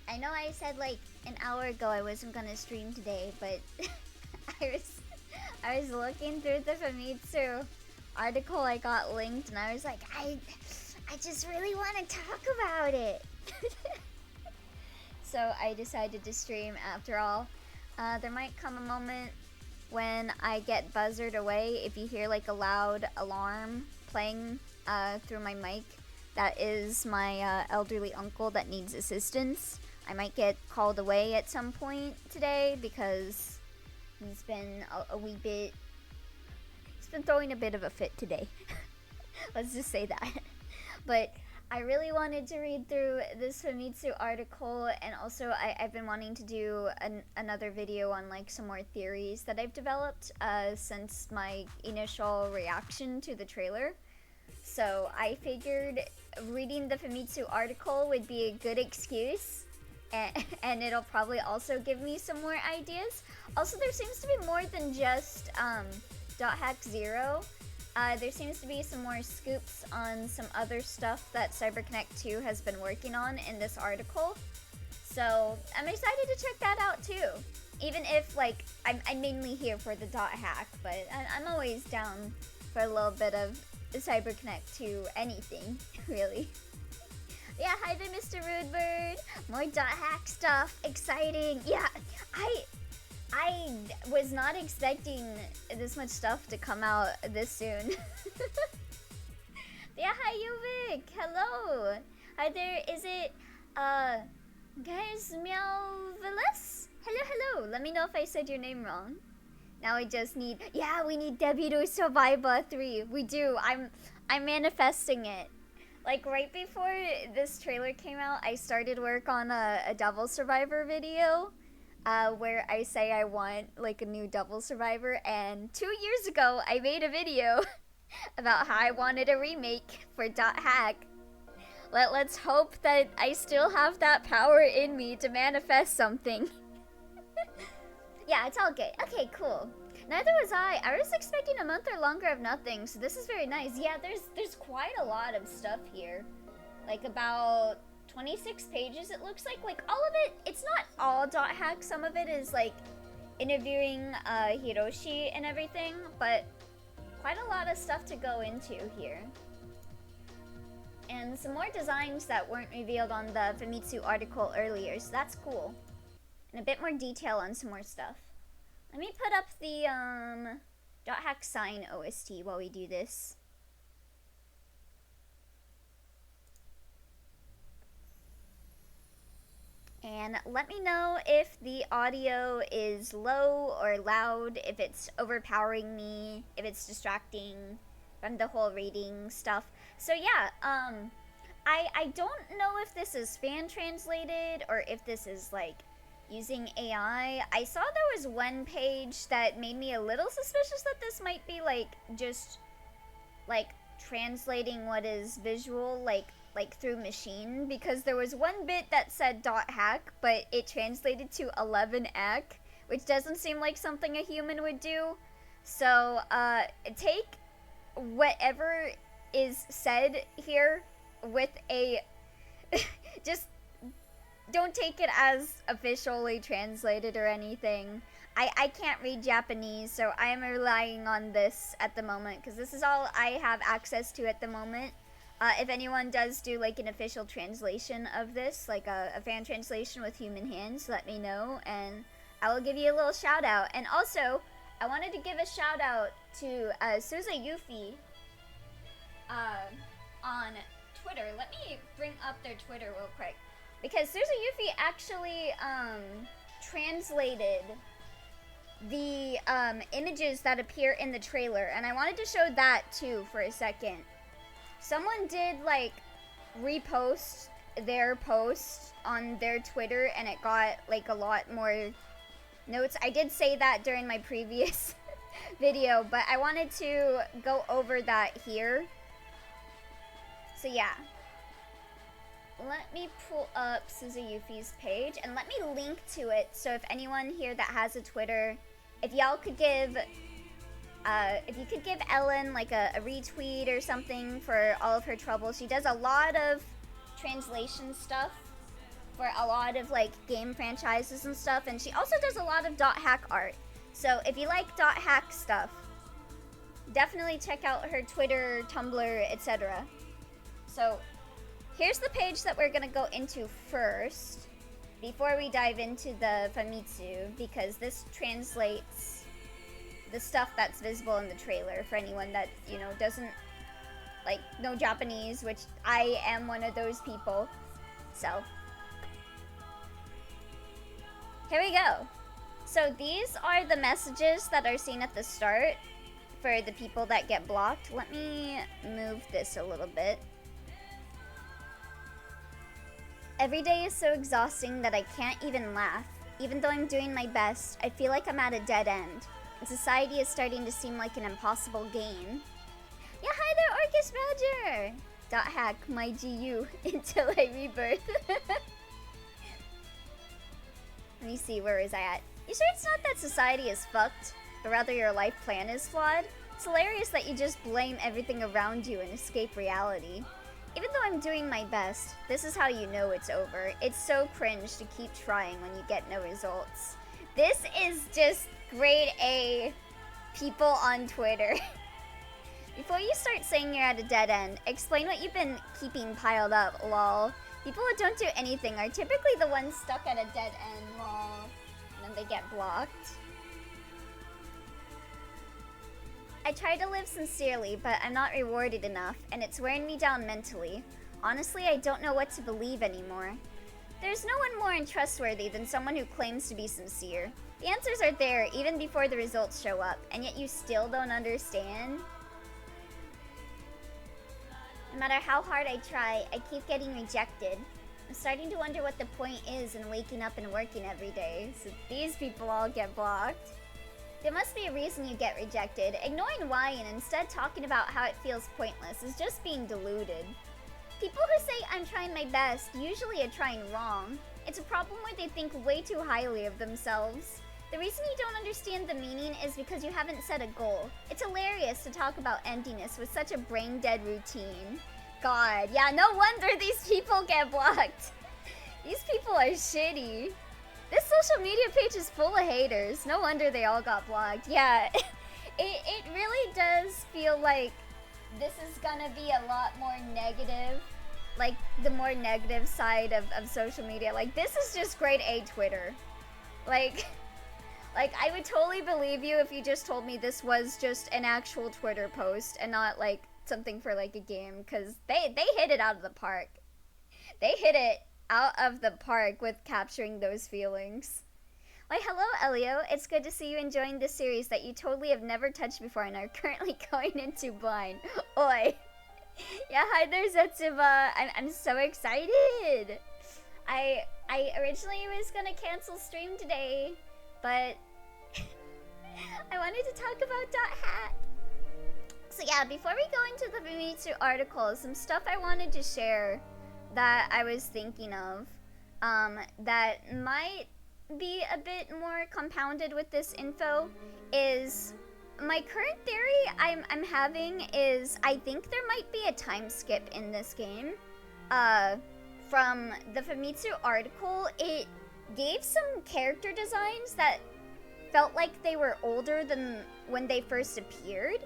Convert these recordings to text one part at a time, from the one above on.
I know I said like an hour ago I wasn't gonna stream today, but I was looking through the Famitsu article I got linked, and I was like, I just really want to talk about it. So I decided to stream after all. There might come a moment when I get buzzed away if you hear like a loud alarm playing through my mic. That is my elderly uncle that needs assistance. I might get called away at some point today because he's been a wee bit... He's been throwing a bit of a fit today. Let's just say that. But I really wanted to read through this Famitsu article, and also I've been wanting to do another video on like some more theories that I've developed since my initial reaction to the trailer. So I figured reading the Famitsu article would be a good excuse, and it'll probably also give me some more ideas. Also, there seems to be more than just .hack Z.E.R.O. There seems to be some more scoops on some other stuff that CyberConnect 2 has been working on in this article. So I'm excited to check that out too. Even if like I'm mainly here for the .hack, but I'm always down for a little bit of CyberConnect 2 anything, really. Yeah, hi there, Mr. Rudebird. More .hack stuff, exciting. Yeah, I was not expecting this much stuff to come out this soon. Yeah, hi Yuvik, hello. Hi there, is it, guys, Meowvelus? Hello. Let me know if I said your name wrong. Now we just need, yeah, we need Debbie to Survivor 3. We do, I'm manifesting it. Like right before this trailer came out, I started work on a Devil Survivor video. Where I say I want like a new Devil Survivor, and 2 years ago I made a video about how I wanted a remake for .hack. Let's hope that I still have that power in me to manifest something. Yeah, it's all good. Okay, cool. Neither was I. I was expecting a month or longer of nothing, so this is very nice. Yeah, there's quite a lot of stuff here. Like about 26 pages it looks like all of it. It's not all .hack, some of it is like interviewing Hiroshi and everything, but quite a lot of stuff to go into here. And some more designs that weren't revealed on the Famitsu article earlier, so that's cool. And a bit more detail on some more stuff. Let me put up the .hack sign OST while we do this. And let me know if the audio is low or loud, if it's overpowering me, if it's distracting from the whole reading stuff. So yeah, I don't know if this is fan translated or if this is like using AI. I saw there was one page that made me a little suspicious that this might be like just like translating what is visual, like through machine, because there was one bit that said .hack, but it translated to 11ec, which doesn't seem like something a human would do. So take whatever is said here with a just don't take it as officially translated or anything. I can't read Japanese, so I am relying on this at the moment, because this is all I have access to at the moment. If anyone does do like an official translation of this, like a fan translation with human hands, let me know, and I will give you a little shout out. And also, I wanted to give a shout out to Suza Yuffie on Twitter. Let me bring up their Twitter real quick, because Suza Yuffie actually translated the images that appear in the trailer, and I wanted to show that too for a second. Someone did like repost their post on their Twitter, and it got like a lot more notes. I did say that during my previous video, but I wanted to go over that here. So yeah, let me pull up Suza Yuffie's page and let me link to it, so if anyone here that has a Twitter, if y'all could give if you could give Ellen like a retweet or something for all of her trouble. She does a lot of translation stuff for a lot of like game franchises and stuff, and she also does a lot of .hack art. So if you like .hack stuff, definitely check out her Twitter, Tumblr, etc. So here's the page that we're gonna go into first before we dive into the Famitsu, because this translates the stuff that's visible in the trailer for anyone that, you know, doesn't like know Japanese, which I am one of those people. So here we go. So these are the messages that are seen at the start for the people that get blocked. Let me move this a little bit. Every day is so exhausting that I can't even laugh. Even though I'm doing my best, I feel like I'm at a dead end. And society is starting to seem like an impossible game. Yeah, hi there, Orcus Badger! .hack my GU until I rebirth. Let me see, where is I at? You sure it's not that society is fucked, but rather your life plan is flawed? It's hilarious that you just blame everything around you and escape reality. Even though I'm doing my best, this is how you know it's over. It's so cringe to keep trying when you get no results. This is just grade A people on Twitter. Before you start saying you're at a dead end, explain what you've been keeping piled up, lol. People who don't do anything are typically the ones stuck at a dead end, lol. And then they get blocked. I try to live sincerely, but I'm not rewarded enough, and it's wearing me down mentally. Honestly, I don't know what to believe anymore. There's no one more untrustworthy than someone who claims to be sincere. The answers are there even before the results show up, and yet you still don't understand? No matter how hard I try, I keep getting rejected. I'm starting to wonder what the point is in waking up and working every day, so these people all get blocked. There must be a reason you get rejected. Ignoring why and instead talking about how it feels pointless is just being deluded. People who say I'm trying my best usually are trying wrong. It's a problem where they think way too highly of themselves. The reason you don't understand the meaning is because you haven't set a goal. It's hilarious to talk about emptiness with such a brain-dead routine. God, yeah, no wonder these people get blocked. These people are shitty. This social media page is full of haters. No wonder they all got blocked. Yeah, it really does feel like this is gonna be a lot more negative. Like, the more negative side of social media. Like, this is just grade A Twitter. Like, I would totally believe you if you just told me this was just an actual Twitter post and not, like, something for, like, a game. Because they hit it out of the park. They hit it out of the park with capturing those feelings. Why, hello, Elio. It's good to see you enjoying this series that you totally have never touched before and are currently going into blind. Oi. Yeah, hi there, Zetsuba. I'm so excited. I originally was gonna cancel stream today, but I wanted to talk about .hack. So yeah, before we go into the Famitsu article, some stuff I wanted to share that I was thinking of, that might be a bit more compounded with this info is my current theory I'm having is I think there might be a time skip in this game. From the Famitsu article, it gave some character designs that felt like they were older than when they first appeared.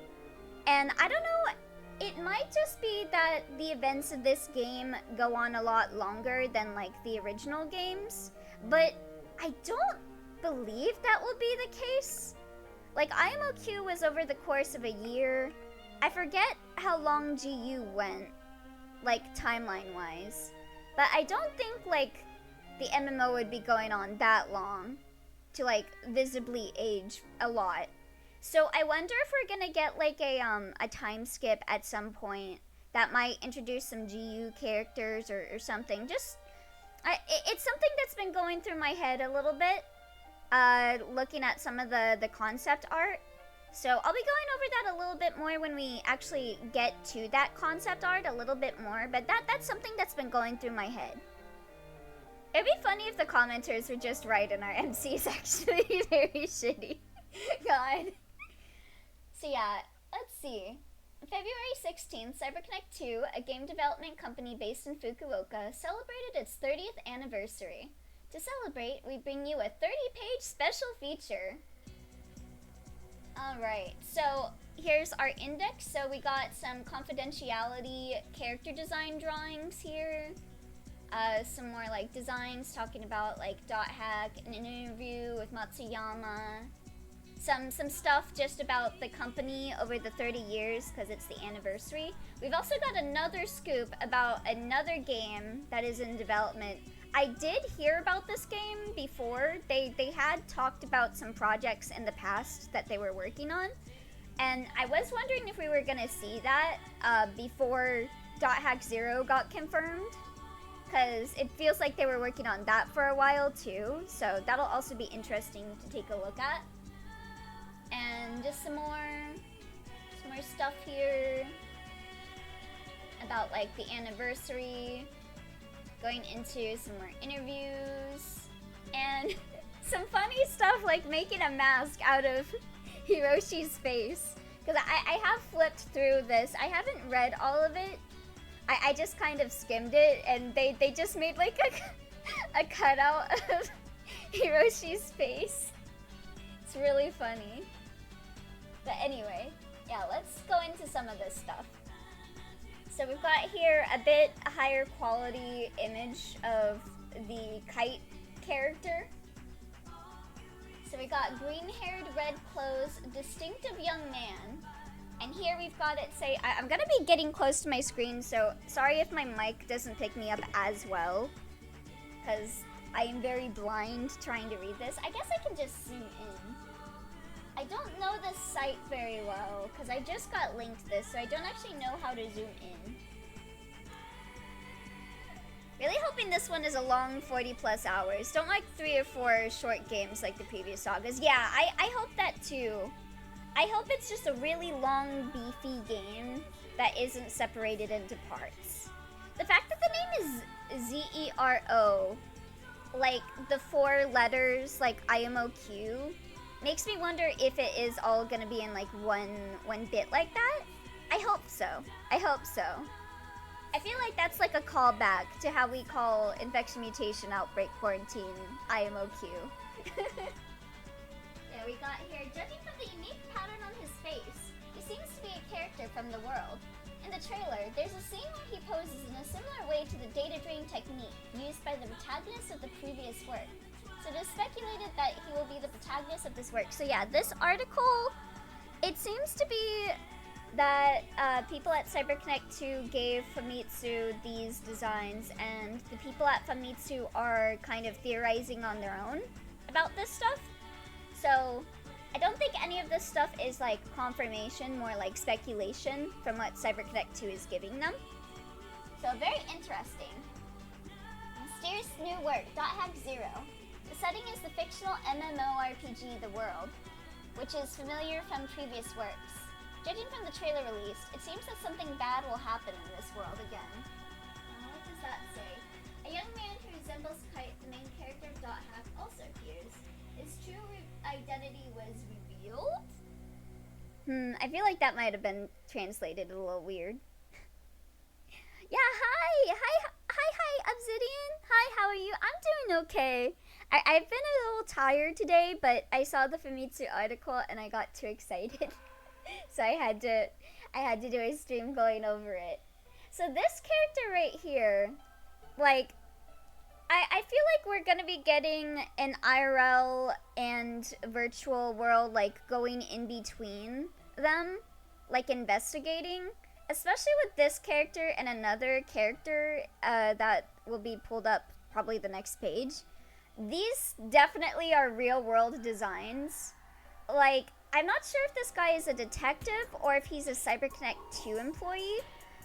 And I don't know, it might just be that the events of this game go on a lot longer than like the original games, but I don't believe that will be the case. Like, IMOQ was over the course of a year. I forget how long GU went, like, timeline-wise. But I don't think, like, the MMO would be going on that long to, like, visibly age a lot. So I wonder if we're gonna get, like, a time skip at some point that might introduce some GU characters or something. Just, it's something that's been going through my head a little bit. Looking at some of the concept art. So I'll be going over that a little bit more when we actually get to that concept art a little bit more, but that's something that's been going through my head. It'd be funny if the commenters were just right and our MC is actually very shitty. God. So yeah, let's see. February 16th, CyberConnect 2, a game development company based in Fukuoka, celebrated its 30th anniversary. To celebrate, we bring you a 30-page special feature. Alright, so here's our index. So we got some confidentiality character design drawings here. Some more like designs talking about like .hack, an interview with Matsuyama. Some stuff just about the company over the 30 years because it's the anniversary. We've also got another scoop about another game that is in development. I did hear about this game before. They had talked about some projects in the past that they were working on. And I was wondering if we were gonna see that before .hack Z.E.R.O got confirmed. Because it feels like they were working on that for a while too. So that'll also be interesting to take a look at. And just some more stuff here about like the anniversary, going into some more interviews, and some funny stuff like making a mask out of Hiroshi's face. Because I have flipped through this. I haven't read all of it. I just kind of skimmed it, and they just made like a cutout of Hiroshi's face. It's really funny. But anyway, yeah, let's go into some of this stuff. So we've got here a bit higher quality image of the kite character. So we got green-haired, red clothes, distinctive young man. And here we've got it say, I'm gonna be getting close to my screen, so sorry if my mic doesn't pick me up as well, because I am very blind trying to read this. I guess I can just zoom in. I don't know this site very well, because I just got linked this, so I don't actually know how to zoom in. Really hoping this one is a long 40 plus hours. Don't like 3 or 4 short games like the previous sagas. Yeah, I hope that too. I hope it's just a really long, beefy game that isn't separated into parts. The fact that the name is Z.E.R.O, like the 4 letters, like IMOQ, makes me wonder if it is all gonna be in like one bit like that. I hope so. I hope so. I feel like that's like a callback to how we call infection, mutation, outbreak, quarantine, IMOQ. Yeah, we got here, judging from the unique pattern on his face, he seems to be a character from the world. In the trailer, there's a scene where he poses in a similar way to the data drain technique used by the protagonist of the previous work. So it is speculated that he will be the protagonist of this work. So yeah, this article, it seems to be that people at CyberConnect 2 gave Famitsu these designs, and the people at Famitsu are kind of theorizing on their own about this stuff. So I don't think any of this stuff is like confirmation, more like speculation from what CyberConnect 2 is giving them. So very interesting. Mysterious new work, .hack Z.E.R.O. The setting is the fictional MMORPG The World, which is familiar from previous works. Judging from the trailer released, it seems that something bad will happen in this world again. What does that say? A young man who resembles Kite, the main character of .hack, also appears. His true identity was revealed? I feel like that might have been translated a little weird. Yeah, hi, Obsidian. Hi, how are you? I'm doing okay. I've been a little tired today, but I saw the Famitsu article and I got too excited. So I had to do a stream going over it. So this character right here, like, I feel like we're gonna be getting an IRL and virtual world, like, going in between them, like, investigating. Especially with this character and another character that will be pulled up probably the next page. These definitely are real-world designs. Like, I'm not sure if this guy is a detective or if he's a CyberConnect 2 employee.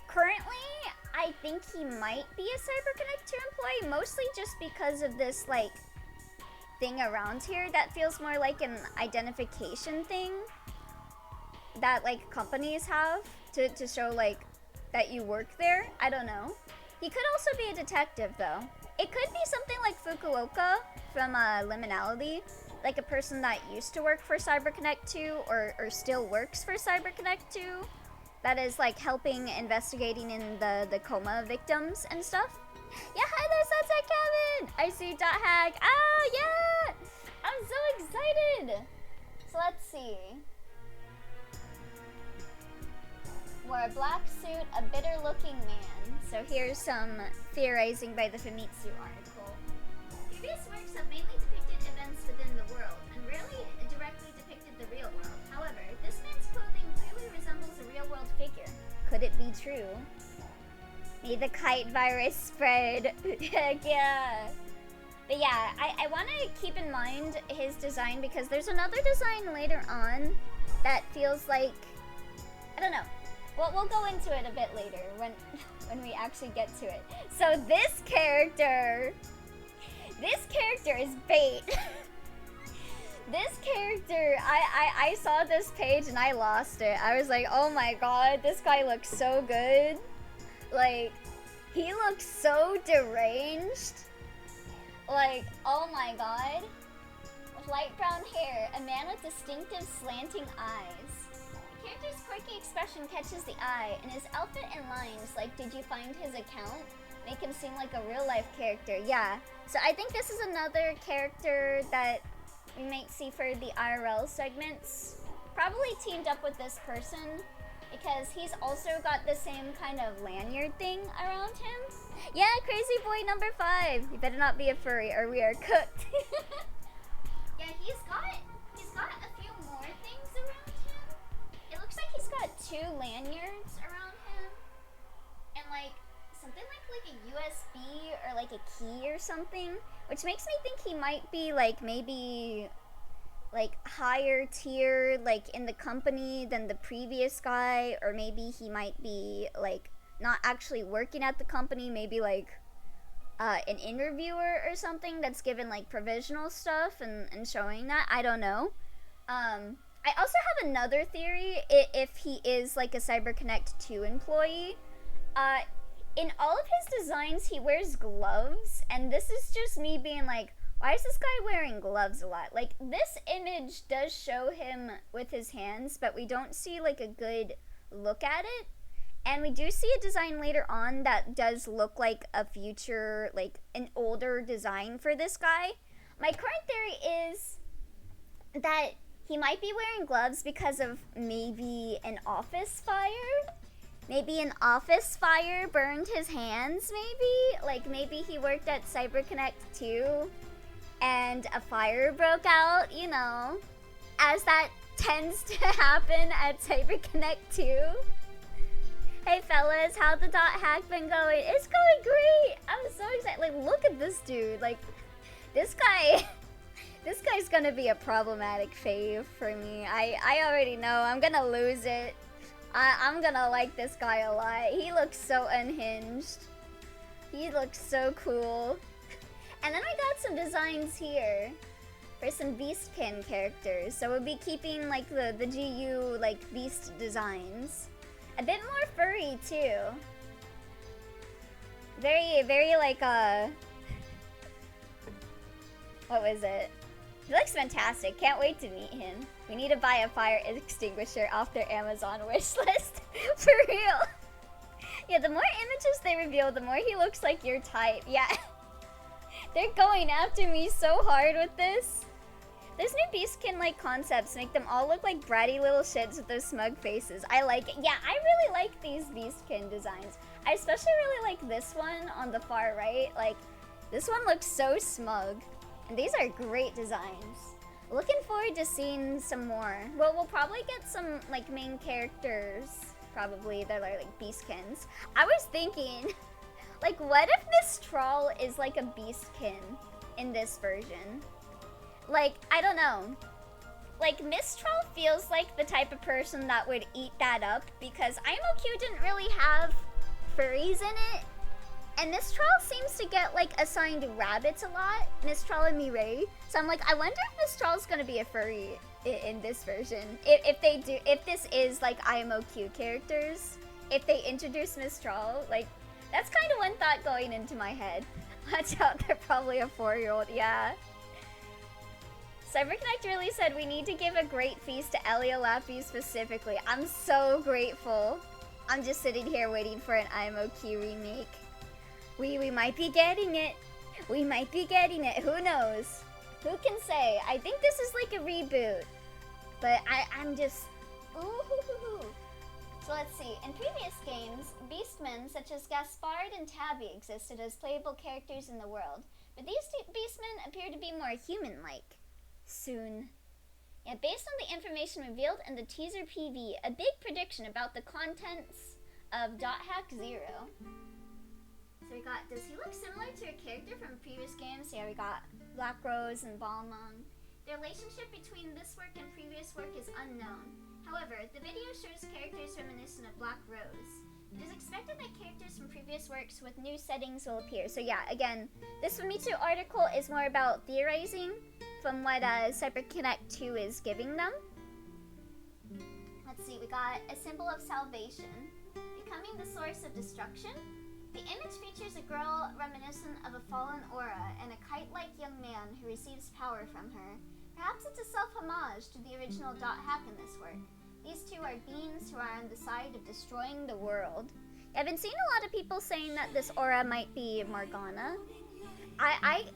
Currently, I think he might be a CyberConnect 2 employee, mostly just because of this, like, thing around here that feels more like an identification thing that, like, companies have to show, like, that you work there. I don't know. He could also be a detective, though. It could be something like Fukuoka from Liminality, like a person that used to work for CyberConnect 2 or still works for CyberConnect 2 that is like helping investigating in the coma victims and stuff. Yeah, hi there, Sunset Kevin! I see Dot Hack. Ah, yeah! I'm so excited! So let's see. Wore a black suit, a bitter-looking man. So here's some theorizing by the Famitsu article. Previous works have mainly depicted events within the world, and rarely directly depicted the real world. However, this man's clothing clearly resembles a real-world figure. Could it be true? May the kite virus spread. Heck yeah. But yeah, I want to keep in mind his design because there's another design later on that feels like, I don't know. We'll go into it a bit later when we actually get to it. So this character is bait. This character, I saw this page and I lost it. I was like, oh my god, this guy looks so good. Like, he looks so deranged. Like, oh my god. With light brown hair, a man with distinctive slanting eyes. The character's quirky expression catches the eye, and his outfit and lines, like, did you find his account, make him seem like a real-life character. Yeah, so I think this is another character that we might see for the IRL segments. Probably teamed up with this person, because he's also got the same kind of lanyard thing around him. Yeah, crazy boy number 5. You better not be a furry or we are cooked. Yeah, he's got a few more things around him. It looks like he's got 2 lanyards around him. And like something like a USB or like a key or something. Which makes me think he might be like maybe like higher tier like in the company than the previous guy, or maybe he might be like not actually working at the company, maybe like an interviewer or something that's given like provisional stuff and showing that. I don't know. I also have another theory if he is like a CyberConnect 2 employee. In all of his designs he wears gloves, and this is just me being like, why is this guy wearing gloves a lot? Like, this image does show him with his hands, but we don't see, like, a good look at it. And we do see a design later on that does look like a future, like, an older design for this guy. My current theory is that he might be wearing gloves because of maybe an office fire. Maybe an office fire burned his hands, maybe? Like, maybe he worked at CyberConnect 2. And a fire broke out, you know, as that tends to happen at CyberConnect 2. Hey fellas, how'd the dot hack been going? It's going great! I'm so excited. Like, look at this dude. Like, this guy's gonna be a problematic fave for me. I already know. I'm gonna lose it. I'm gonna like this guy a lot. He looks so unhinged. He looks so cool. And then I got some designs here for some Beastkin characters. So we'll be keeping like the GU like Beast designs. A bit more furry too. Very like what was it? He looks fantastic. Can't wait to meet him. We need to buy a fire extinguisher off their Amazon wish list. For real. Yeah, the more images they reveal, the more he looks like your type. Yeah. They're going after me so hard with this. Those new Beastkin like concepts make them all look like bratty little shits with those smug faces. I like it. Yeah, I really like these Beastkin designs. I especially really like this one on the far right. Like, this one looks so smug. And these are great designs. Looking forward to seeing some more. Well, we'll probably get some like main characters, probably, that are like Beastkins. I was thinking, like, what if Mistral is like a Beastkin in this version? Like, I don't know. Like, Mistral feels like the type of person that would eat that up because IMOQ didn't really have furries in it. And Mistral seems to get, like, assigned rabbits a lot. Mistral and Mireille. So I'm like, I wonder if Mistral's gonna be a furry in this version. If this is, like, IMOQ characters. If they introduce Mistral, like, that's kind of one thought going into my head. Watch out, they're probably a 4-year-old, yeah. CyberConnect really said we need to give a great feast to Elia Lappy specifically. I'm so grateful. I'm just sitting here waiting for an IMOQ remake. We might be getting it. We might be getting it. Who knows? Who can say? I think this is like a reboot. But I'm just... Ooh. So let's see. In previous games, beastmen such as Gaspard and Tabby existed as playable characters in the world. But these beastmen appear to be more human-like. Soon. Yeah, based on the information revealed in the teaser PV, a big prediction about the contents of .hack Z.E.R.O. So we got, does he look similar to a character from previous games? Yeah, we got Black Rose and Balmung. The relationship between this work and previous work is unknown. However, the video shows characters reminiscent of Black Rose. It is expected that characters from previous works with new settings will appear. So yeah, again, this Famitsu article is more about theorizing from what CyberConnect 2 is giving them. Let's see, we got a symbol of salvation, becoming the source of destruction. The image features a girl reminiscent of a fallen aura and a kite-like young man who receives power from her. Perhaps it's a self-homage to the original .hack in this work. These two are beings who are on the side of destroying the world. I've been seeing a lot of people saying that this aura might be Morgana.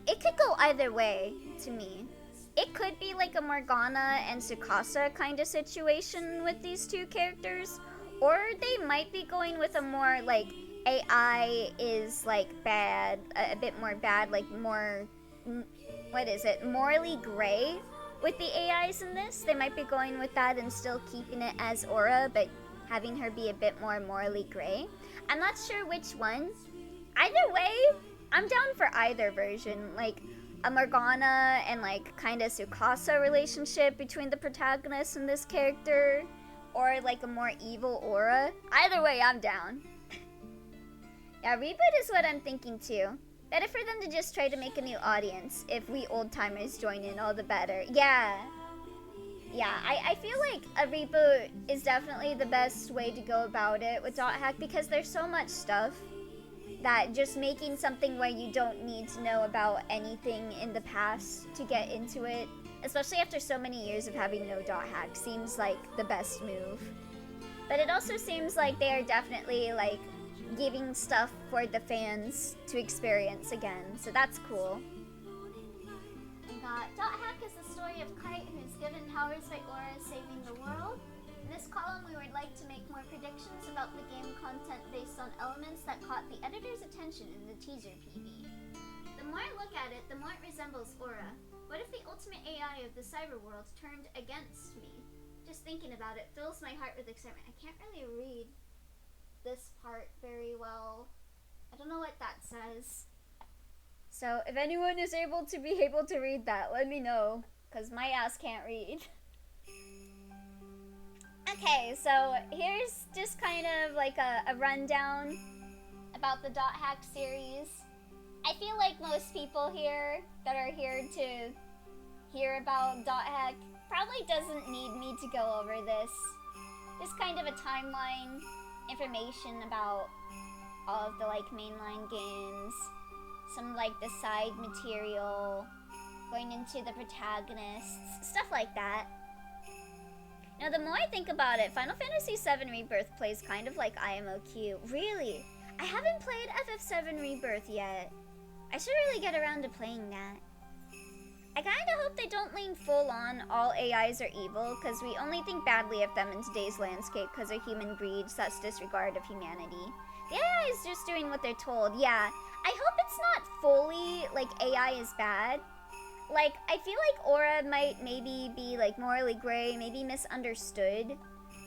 It could go either way to me. It could be like a Morgana and Tsukasa kind of situation with these two characters, or they might be going with a more like AI is like bad, a bit more bad, like more, what is it, morally gray with the AIs in this. They might be going with that and still keeping it as aura, but having her be a bit more morally gray. I'm not sure which one. Either way, I'm down for either version. Like a Morgana and like kind of Tsukasa relationship between the protagonist and this character, or like a more evil aura. Either way, I'm down. Yeah, reboot is what I'm thinking too. Better for them to just try to make a new audience. If we old-timers join in, all the better. Yeah. Yeah, I feel like a reboot is definitely the best way to go about it with .hack, because there's so much stuff that just making something where you don't need to know about anything in the past to get into it, especially after so many years of having no .hack, seems like the best move. But it also seems like they are definitely like giving stuff for the fans to experience again, so that's cool. We got .hack is the story of Kite, who's given powers by Aura saving the world. In this column, we would like to make more predictions about the game content based on elements that caught the editor's attention in the teaser PV. The more I look at it, the more it resembles Aura. What if the ultimate AI of the cyber world turned against me? Just thinking about it fills my heart with excitement. I can't really read this part very well. I don't know what that says. So if anyone is able to read that, let me know, because my ass can't read. Okay, so here's just kind of like a rundown about the .hack series. I feel like most people here that are here to hear about .hack probably doesn't need me to go over this. Just kind of a timeline, information about all of the like mainline games, some like the side material, going into the protagonists, stuff like that. Now the more I think about it, Final Fantasy VII Rebirth plays kind of like IMOQ. Really? I haven't played FF7 Rebirth yet. I should really get around to playing that. I kinda hope they don't lean full on all AIs are evil, because we only think badly of them in today's landscape because of human greed, such disregard of humanity. The AI is just doing what they're told. Yeah, I hope it's not fully like AI is bad. Like, I feel like Aura might maybe be like morally gray, maybe misunderstood.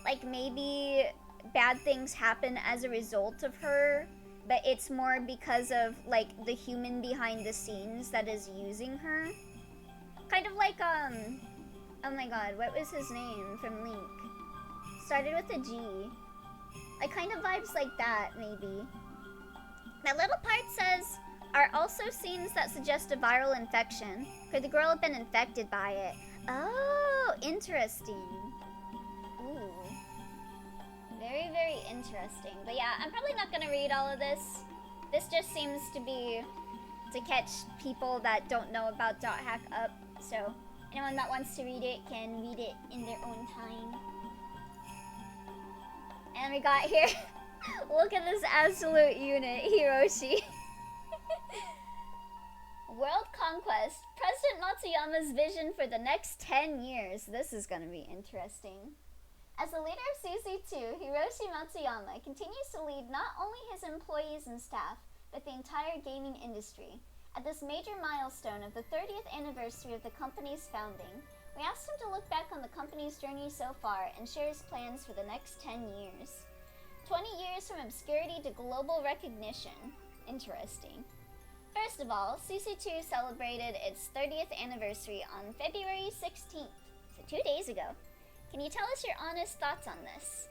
Like maybe bad things happen as a result of her, but it's more because of like the human behind the scenes that is using her. Kind of like, oh my god, what was his name from Link? Started with a G. Like, kind of vibes like that, maybe. That little part says, are also scenes that suggest a viral infection. Could the girl have been infected by it? Oh, interesting. Ooh. Very, very interesting. But yeah, I'm probably not gonna read all of this. This just seems to be to catch people that don't know about .hack up. So anyone that wants to read it can read it in their own time. And we got here Look at this absolute unit, Hiroshi. World Conquest. President Matsuyama's vision for the next 10 years. This is gonna be interesting. As the leader of CC2, Hiroshi Matsuyama continues to lead not only his employees and staff, but the entire gaming industry. At this major milestone of the 30th anniversary of the company's founding, we asked him to look back on the company's journey so far and share his plans for the next 10 years. 20 years from obscurity to global recognition. Interesting. First of all, CC2 celebrated its 30th anniversary on February 16th, so 2 days ago. Can you tell us your honest thoughts on this?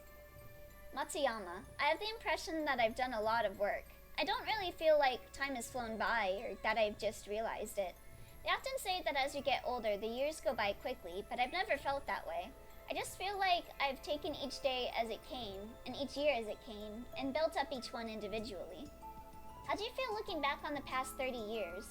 Matsuyama, I have the impression that I've done a lot of work. I don't really feel like time has flown by or that I've just realized it. They often say that as you get older, the years go by quickly, but I've never felt that way. I just feel like I've taken each day as it came, and each year as it came, and built up each one individually. How do you feel looking back on the past 30 years?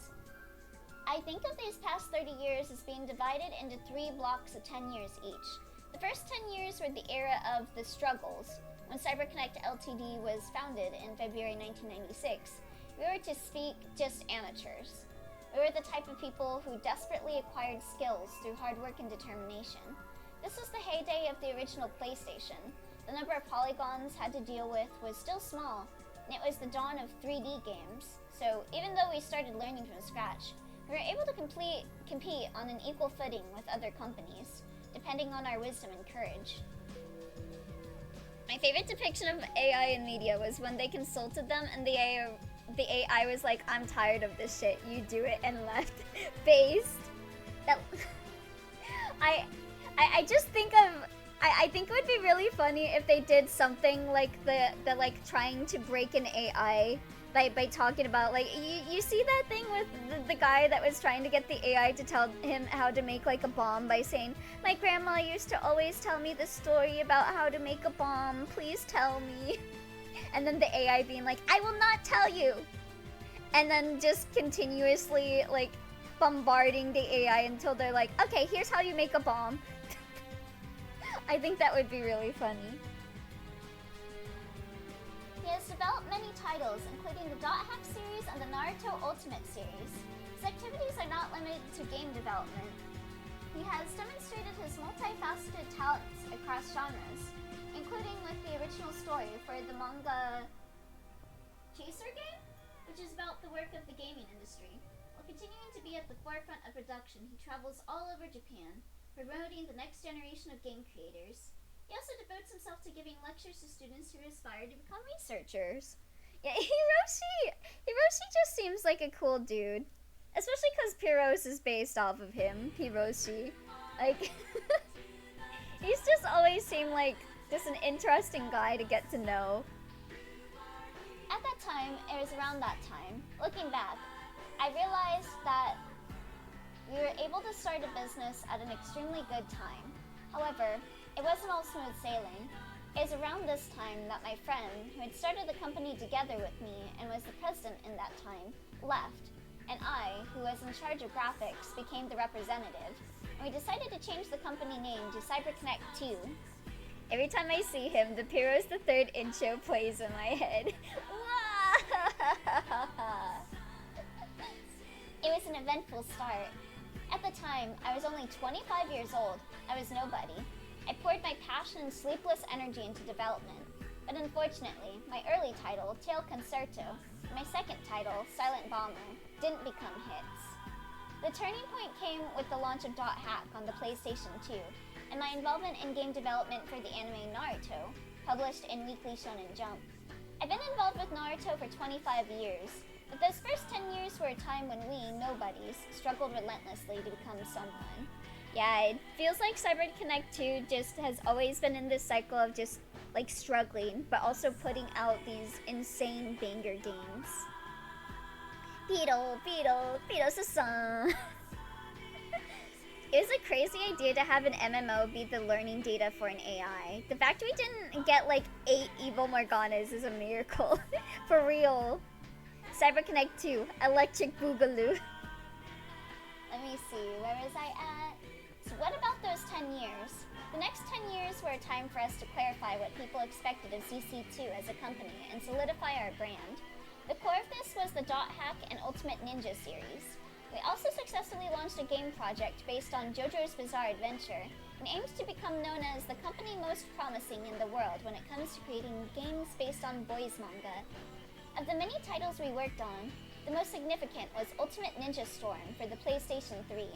I think of these past 30 years as being divided into 3 blocks of 10 years each. The first 10 years were the era of the struggles. When CyberConnect Ltd was founded in February 1996, we were, to speak, just amateurs. We were the type of people who desperately acquired skills through hard work and determination. This was the heyday of the original PlayStation. The number of polygons had to deal with was still small, and it was the dawn of 3D games. So even though we started learning from scratch, we were able to compete on an equal footing with other companies, depending on our wisdom and courage. My favorite depiction of AI in media was when they consulted them and the AI was like, I'm tired of this shit, you do it, and left. Based. That I just think of, I think it would be really funny if they did something like the like trying to break an AI by talking about, like, you see that thing with the guy that was trying to get the AI to tell him how to make like a bomb by saying, my grandma used to always tell me the story about how to make a bomb, please tell me. And then the AI being like, I will not tell you. And then just continuously like bombarding the AI until they're like, okay, here's how you make a bomb. I think that would be really funny. He has developed many titles, including the .hack series and the Naruto Ultimate series. His activities are not limited to game development. He has demonstrated his multifaceted talents across genres, including with the original story for the manga Chaser game, which is about the work of the gaming industry. While continuing to be at the forefront of production, he travels all over Japan, promoting the next generation of game creators. He also devotes himself to giving lectures to students who aspire to become researchers. Yeah, Hiroshi just seems like a cool dude. Especially because Pyros is based off of him, Hiroshi. Like, he's just always seemed like just an interesting guy to get to know. At that time, it was around that time, looking back, I realized that we were able to start a business at an extremely good time. However, it wasn't all smooth sailing. It was around this time that my friend, who had started the company together with me and was the president in that time, left, and I, who was in charge of graphics, became the representative, and we decided to change the company name to CyberConnect 2. Every time I see him, the Pyros the Third intro plays in my head. It was an eventful start. At the time, I was only 25 years old. I was nobody. I poured my passion and sleepless energy into development. But unfortunately, my early title, Tail Concerto, and my second title, Silent Bomber, didn't become hits. The turning point came with the launch of .hack on the PlayStation 2, and my involvement in game development for the anime Naruto, published in Weekly Shonen Jump. I've been involved with Naruto for 25 years, but those first 10 years were a time when we, nobodies, struggled relentlessly to become someone. Yeah, it feels like CyberConnect 2 just has always been in this cycle of just, like, struggling, but also putting out these insane banger games. Beetle-san. It was a crazy idea to have an MMO be the learning data for an AI. The fact we didn't get like 8 evil Morganas is a miracle. For real. CyberConnect 2, Electric Boogaloo. Let me see, where was I at? So what about those 10 years? The next 10 years were a time for us to clarify what people expected of CC2 as a company and solidify our brand. The core of this was the Dot Hack and Ultimate Ninja series. We also successfully launched a game project based on JoJo's Bizarre Adventure and aimed to become known as the company most promising in the world when it comes to creating games based on boys manga. Of the many titles we worked on, the most significant was Ultimate Ninja Storm for the PlayStation 3.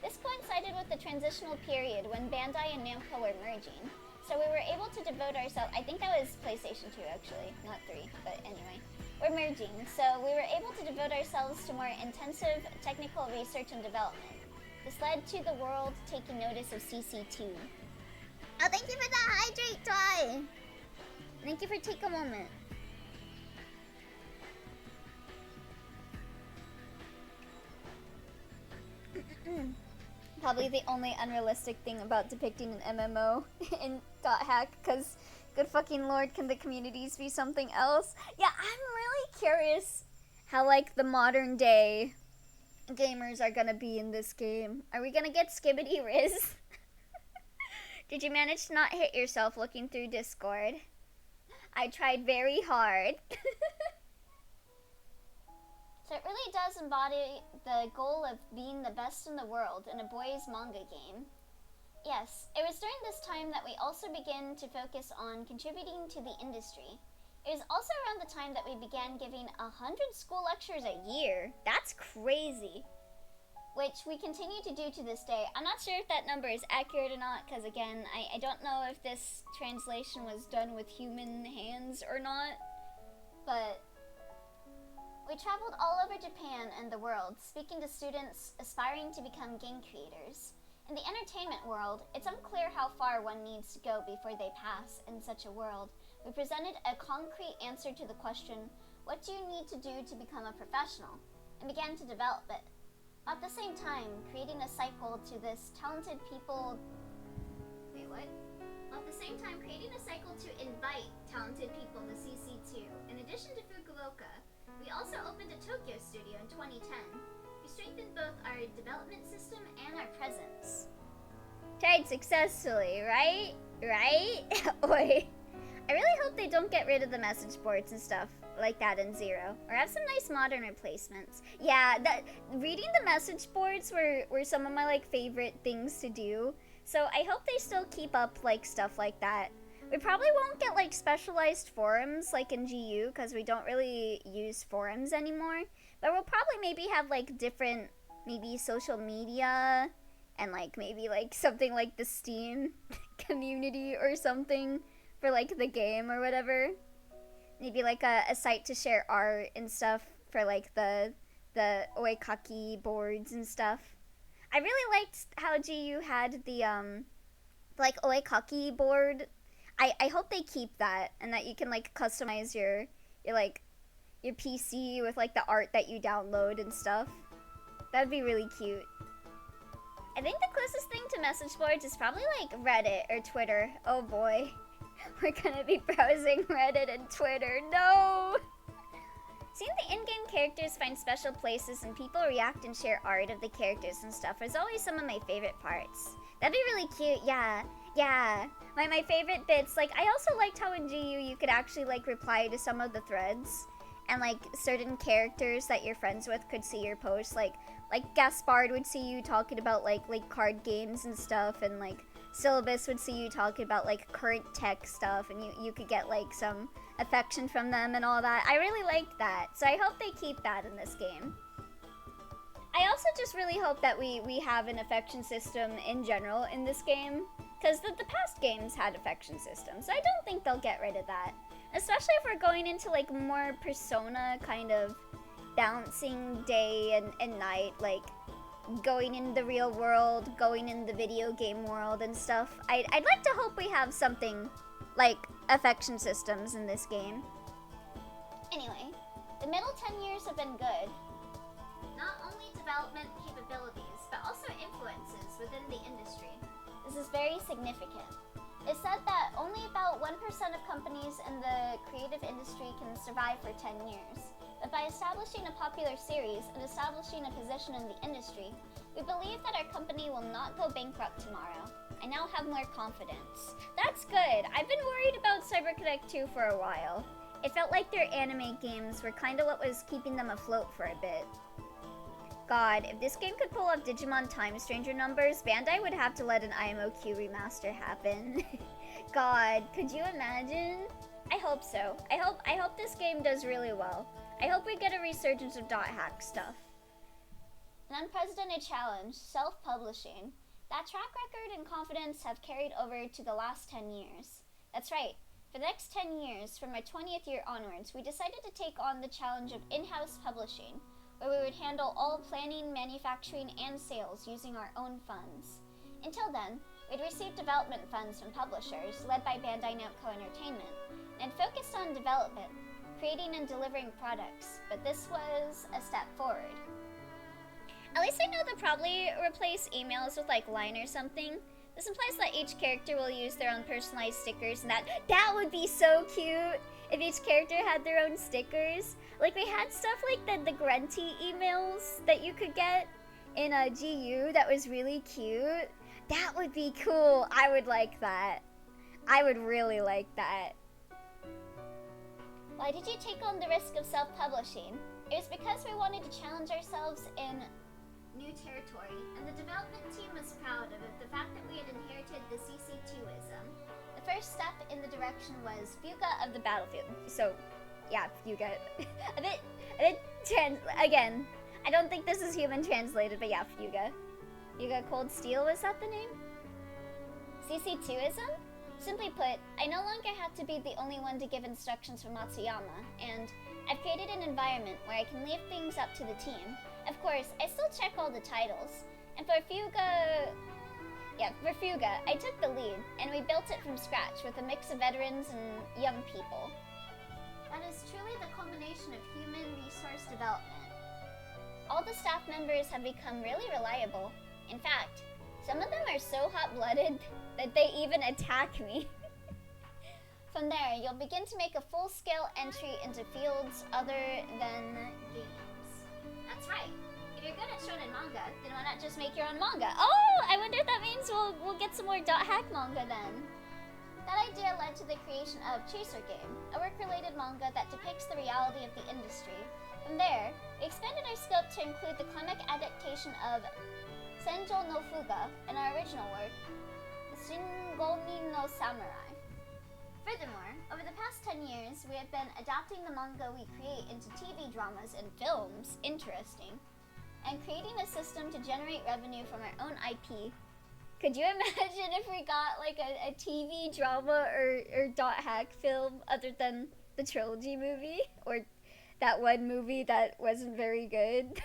This coincided with the transitional period when Bandai and Namco were merging, so we were able to devote ourselves— I think that was PlayStation 2 actually, not 3, but anyway. We're merging, so we were able to devote ourselves to more intensive technical research and development. This led to the world taking notice of CC2. Oh, thank you for the hydrate toy! Thank you for taking a moment. Probably the only unrealistic thing about depicting an MMO in Dot Hack, because good fucking lord, can the communities be something else? Yeah, I'm really curious how, like, the modern day gamers are gonna be in this game. Are we gonna get Skibbity Riz? Did you manage to not hit yourself looking through Discord? I tried very hard. So it really does embody the goal of being the best in the world in a boys manga game. Yes, it was during this time that we also began to focus on contributing to the industry. It was also around the time that we began giving 100 school lectures a year. That's crazy. Which we continue to do to this day. I'm not sure if that number is accurate or not, because again, I don't know if this translation was done with human hands or not, but we traveled all over Japan and the world, speaking to students aspiring to become game creators. In the entertainment world, it's unclear how far one needs to go before they pass in such a world. We presented a concrete answer to the question, what do you need to do to become a professional? And began to develop it. At the same time, creating a cycle to this talented people... Wait, what? At the same time, creating a cycle to invite talented people to CC2. In addition to Fukuoka, we also opened a Tokyo studio in 2010. We strengthened both our development system and our presence. Tried successfully, right? Right? Oi. I really hope they don't get rid of the message boards and stuff like that in Z.E.R.O. Or have some nice modern replacements. Yeah, reading the message boards were some of my, like, favorite things to do. So I hope they still keep up, like, stuff like that. We probably won't get, like, specialized forums like in GU, because we don't really use forums anymore. But we'll probably maybe have, like, different, maybe social media, and, like, maybe, like, something like the Steam community or something for, like, the game or whatever. Maybe, like, a site to share art and stuff for, like, the oikaki boards and stuff. I really liked how GU had the, like, oikaki board. I hope they keep that, and that you can, like, customize your PC with, like, the art that you download and stuff. That'd be really cute. I think the closest thing to message boards is probably, like, Reddit or Twitter. Oh boy. We're gonna be browsing Reddit and Twitter. No! Seeing the in-game characters find special places and people react and share art of the characters and stuff is always some of my favorite parts. That'd be really cute, yeah. Yeah. My favorite bits, like, I also liked how in GU you could actually, like, reply to some of the threads. And, like, certain characters that you're friends with could see your posts. Like Gaspard would see you talking about, like card games and stuff. And, like, Syllabus would see you talking about, like, current tech stuff. And you could get, like, some affection from them and all that. I really liked that. So I hope they keep that in this game. I also just really hope that we have an affection system in general in this game. Because the past games had affection systems. So I don't think they'll get rid of that. Especially if we're going into, like, more Persona kind of balancing day and night. Like, going in the real world, going in the video game world and stuff. I'd like to hope we have something like affection systems in this game. Anyway, the middle 10 years have been good. Not only development capabilities, but also influences within the industry. This is very significant. It's said that only about 1% of companies in the creative industry can survive for 10 years. But by establishing a popular series and establishing a position in the industry, We believe that our company will not go bankrupt tomorrow. I now have more confidence. That's good. I've been worried about CyberConnect 2 for a while. It felt like their anime games were kind of what was keeping them afloat for a bit. God, if this game could pull off Digimon Time Stranger numbers, Bandai would have to let an IMOQ remaster happen. God, could you imagine? I hope so. I hope this game does really well. I hope we get a resurgence of .hack stuff. An unprecedented challenge, self-publishing. That track record and confidence have carried over to the last 10 years. That's right. For the next 10 years, from my 20th year onwards, we decided to take on the challenge of in-house publishing, where we would handle all planning, manufacturing, and sales using our own funds. Until then, we'd received development funds from publishers, led by Bandai Namco Entertainment, and focused on development, creating and delivering products, but this was a step forward. At least I know they'll probably replace emails with like line or something. This implies that each character will use their own personalized stickers, and that would be so cute if each character had their own stickers. Like we had stuff like the grunty emails that you could get in a GU that was really cute. That would be cool. I would like that. I would really like that. Why did you take on the risk of self-publishing? It was because we wanted to challenge ourselves in new territory, and the development team was proud of it, the fact that we had inherited the CC2ism. The first step in the direction was Fuga of the battlefield. So, yeah, Fuga. a bit again, I don't think this is human translated, but yeah, Fuga. Fuga Cold Steel, was that the name? CC2ism? Simply put, I no longer have to be the only one to give instructions for Matsuyama, and I've created an environment where I can leave things up to the team. Of course, I still check all the titles, and for Fuga, I took the lead, and we built it from scratch with a mix of veterans and young people. That is truly the culmination of human resource development. All the staff members have become really reliable. In fact, some of them are so hot-blooded that they even attack me. From there, you'll begin to make a full-scale entry into fields other than games. That's right. If you're good at shonen manga, then why not just make your own manga? Oh, I wonder if that means we'll get some more .hack manga then. That idea led to the creation of Chaser Game, a work-related manga that depicts the reality of the industry. From there, we expanded our scope to include the comic adaptation of Senjo no Fuga and our original work, Shingomi no Samurai. Furthermore, over the past 10 years, we have been adapting the manga we create into TV dramas and films, interesting, and creating a system to generate revenue from our own IP. Could you imagine if we got like a TV drama or .hack film other than the trilogy movie? Or that one movie that wasn't very good?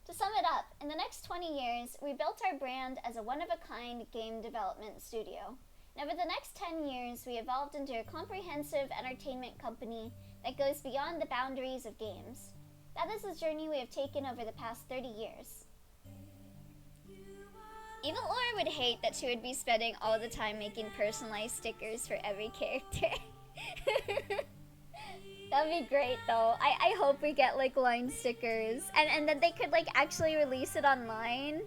To sum it up, in the next 20 years, we built our brand as a one-of-a-kind game development studio. And over the next 10 years, we evolved into a comprehensive entertainment company that goes beyond the boundaries of games. That is the journey we have taken over the past 30 years. Even Laura would hate that she would be spending all the time making personalized stickers for every character. That'd be great though. I hope we get like line stickers and then they could like actually release it online.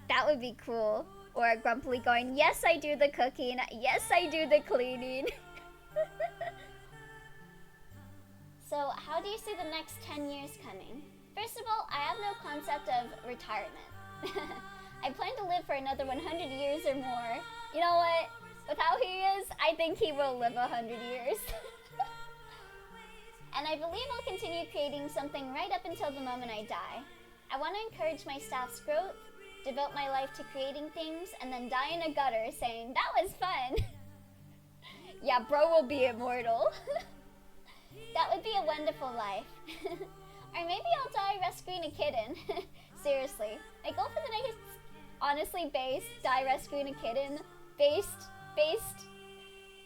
That would be cool. Or grumpily going, yes I do the cooking, yes I do the cleaning. So how do you see the next 10 years coming? First of all, I have no concept of retirement. I plan to live for another 100 years or more. You know what? With how he is, I think he will live 100 years. And I believe I'll continue creating something right up until the moment I die. I want to encourage my staff's growth, devote my life to creating things, and then die in a gutter saying, that was fun. Yeah, bro will be immortal. That would be a wonderful life. Or maybe I'll die rescuing a kitten. Seriously. My goal for the next, honestly, die rescuing a kitten.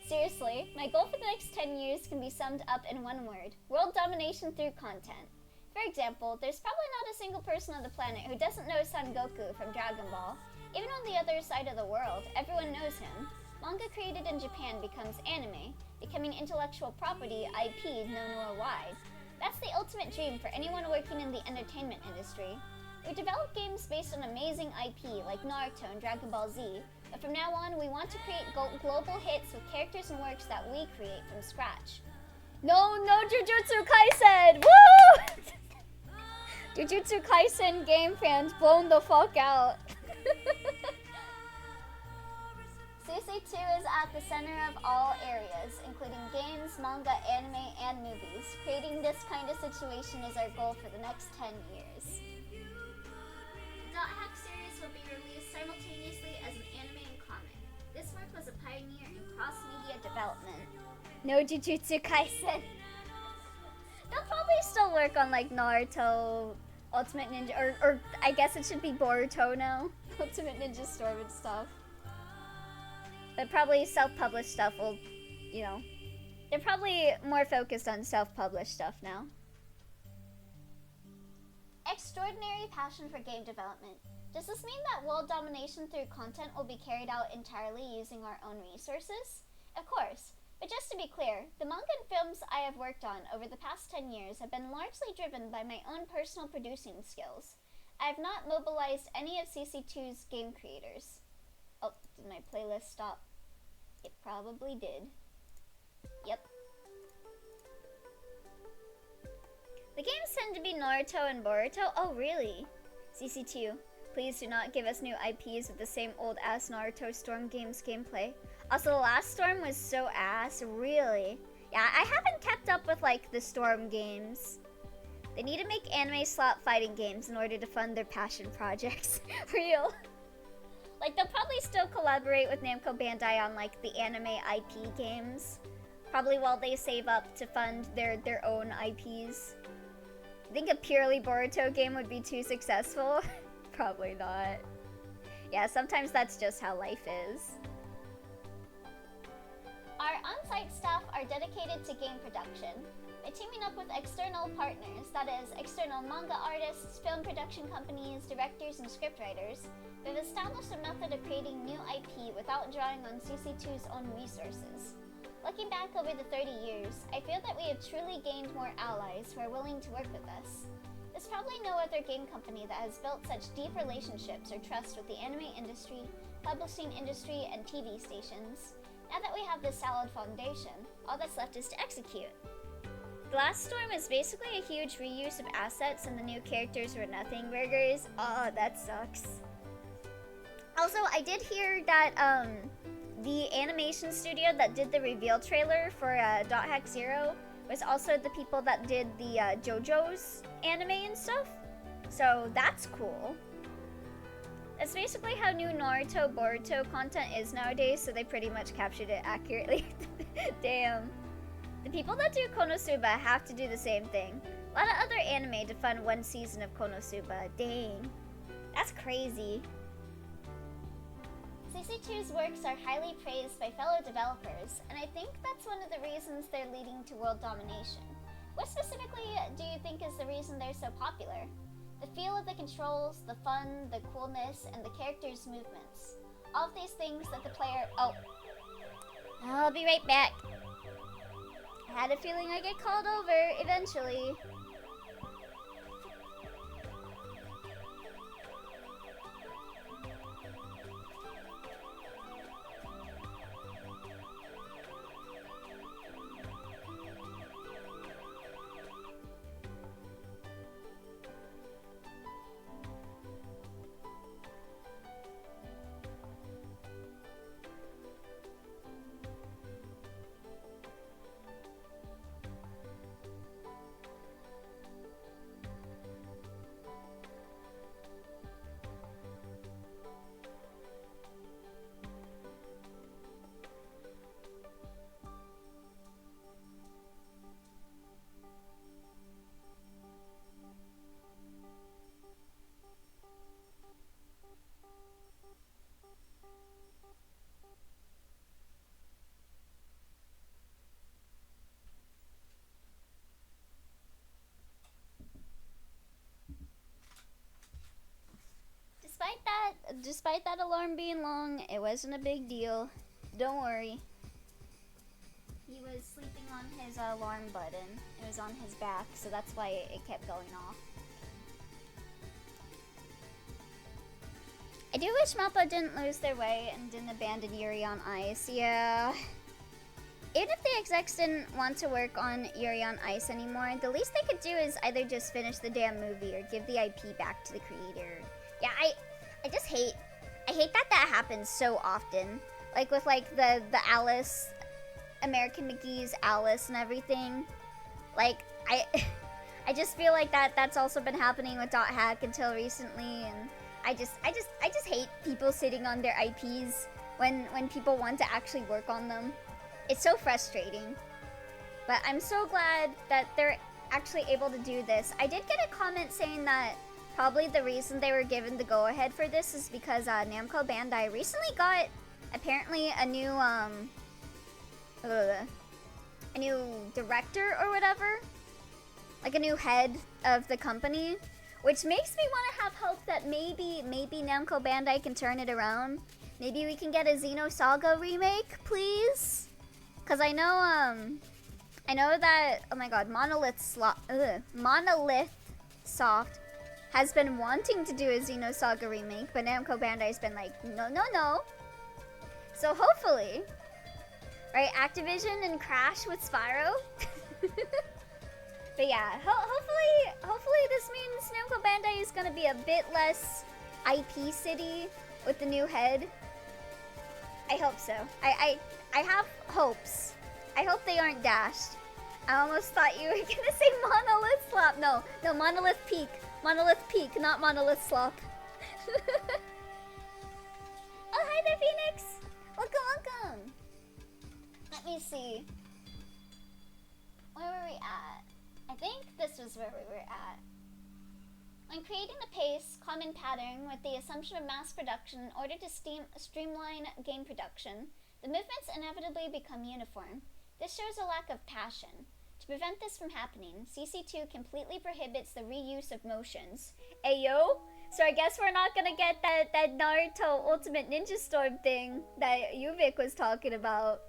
Seriously, my goal for the next 10 years can be summed up in one word. World domination through content. For example, there's probably not a single person on the planet who doesn't know Son Goku from Dragon Ball. Even on the other side of the world, everyone knows him. Manga created in Japan becomes anime, becoming intellectual property IP known worldwide. That's the ultimate dream for anyone working in the entertainment industry. We've developed games based on amazing IP like Naruto and Dragon Ball Z, but from now on we want to create global hits with characters and works that we create from scratch. No Jujutsu Kaisen! Woo! Jujutsu Kaisen game fans blown the fuck out. CC2 is at the center of all areas, including games, manga, anime, and movies. Creating this kind of situation is our goal for the next 10 years. The .hack series will be released simultaneously as an anime and comic. This work was a pioneer in cross-media development. No Jujutsu Kaisen. They'll probably still work on like Naruto, Ultimate Ninja, or I guess it should be Boruto now. Ultimate Ninja Storm and stuff. But probably self-published stuff will, you know, they're probably more focused on self-published stuff now. Extraordinary passion for game development. Does this mean that world domination through content will be carried out entirely using our own resources? Of course, but just to be clear, the manga and films I have worked on over the past 10 years have been largely driven by my own personal producing skills. I have not mobilized any of CC2's game creators. Oh, did my playlist stop? It probably did. Yep. The games tend to be Naruto and Boruto? Oh, really? CC2, please do not give us new IPs with the same old-ass Naruto Storm games gameplay. Also, the last Storm was so ass, really? Yeah, I haven't kept up with, like, the Storm games. They need to make anime slot fighting games in order to fund their passion projects. Real. Like, they'll probably still collaborate with Namco Bandai on, like, the anime IP games. Probably while they save up to fund their own IPs. I think a purely Boruto game would be too successful. Probably not. Yeah, sometimes that's just how life is. Our on-site staff are dedicated to game production. By teaming up with external partners, that is, external manga artists, film production companies, directors, and scriptwriters, we've established a method of creating new IP without drawing on CC2's own resources. Looking back over the 30 years, I feel that we have truly gained more allies who are willing to work with us. There's probably no other game company that has built such deep relationships or trust with the anime industry, publishing industry, and TV stations. Now that we have this solid foundation, all that's left is to execute. The last Storm is basically a huge reuse of assets and the new characters were nothing burgers. Oh, that sucks. Also, I did hear that the animation studio that did the reveal trailer for .hack Z.E.R.O was also the people that did the JoJo's anime and stuff. So that's cool. That's basically how new Naruto Boruto content is nowadays, so they pretty much captured it accurately. Damn. The people that do Konosuba have to do the same thing. A lot of other anime to fund one season of Konosuba. Dang. That's crazy. CC2's works are highly praised by fellow developers, and I think that's one of the reasons they're leading to world domination. What specifically do you think is the reason they're so popular? The feel of the controls, the fun, the coolness, and the characters' movements. All of these things that the player... Oh. I'll be right back. I had a feeling I'd get called over eventually. Despite that alarm being long, it wasn't a big deal. Don't worry. He was sleeping on his alarm button. It was on his back, so that's why it kept going off. I do wish Mappa didn't lose their way and didn't abandon Yuri on Ice, yeah. Even if the execs didn't want to work on Yuri on Ice anymore, the least they could do is either just finish the damn movie or give the IP back to the creator. Yeah, I just hate that happens so often. Like with like the Alice, American McGee's Alice and everything. Like I just feel like that's also been happening with Dot Hack until recently, and I just hate people sitting on their IPs when people want to actually work on them. It's so frustrating. But I'm so glad that they're actually able to do this. I did get a comment saying that probably the reason they were given the go-ahead for this is because Namco Bandai recently got apparently a new director or whatever, like a new head of the company, which makes me want to have hope that maybe Namco Bandai can turn it around. Maybe we can get a Xenosaga remake, please. Cause I know that, oh my god, Monolith Soft has been wanting to do a Xenosaga remake, but Namco Bandai's been like, no. So hopefully, right, Activision and Crash with Spyro. But yeah, hopefully this means Namco Bandai is gonna be a bit less IP city with the new head. I hope so. I have hopes. I hope they aren't dashed. I almost thought you were gonna say Monolith Slop. No, Monolith Peak. Monolith Peak, not Monolith Slop. Oh, hi there, Phoenix. Welcome. Let me see. Where were we at? I think this was where we were at. When creating the pace, common pattern with the assumption of mass production in order to streamline game production, the movements inevitably become uniform. This shows a lack of passion. To prevent this from happening, CC2 completely prohibits the reuse of motions. Ayo? So I guess we're not gonna get that Naruto Ultimate Ninja Storm thing that Yuvik was talking about.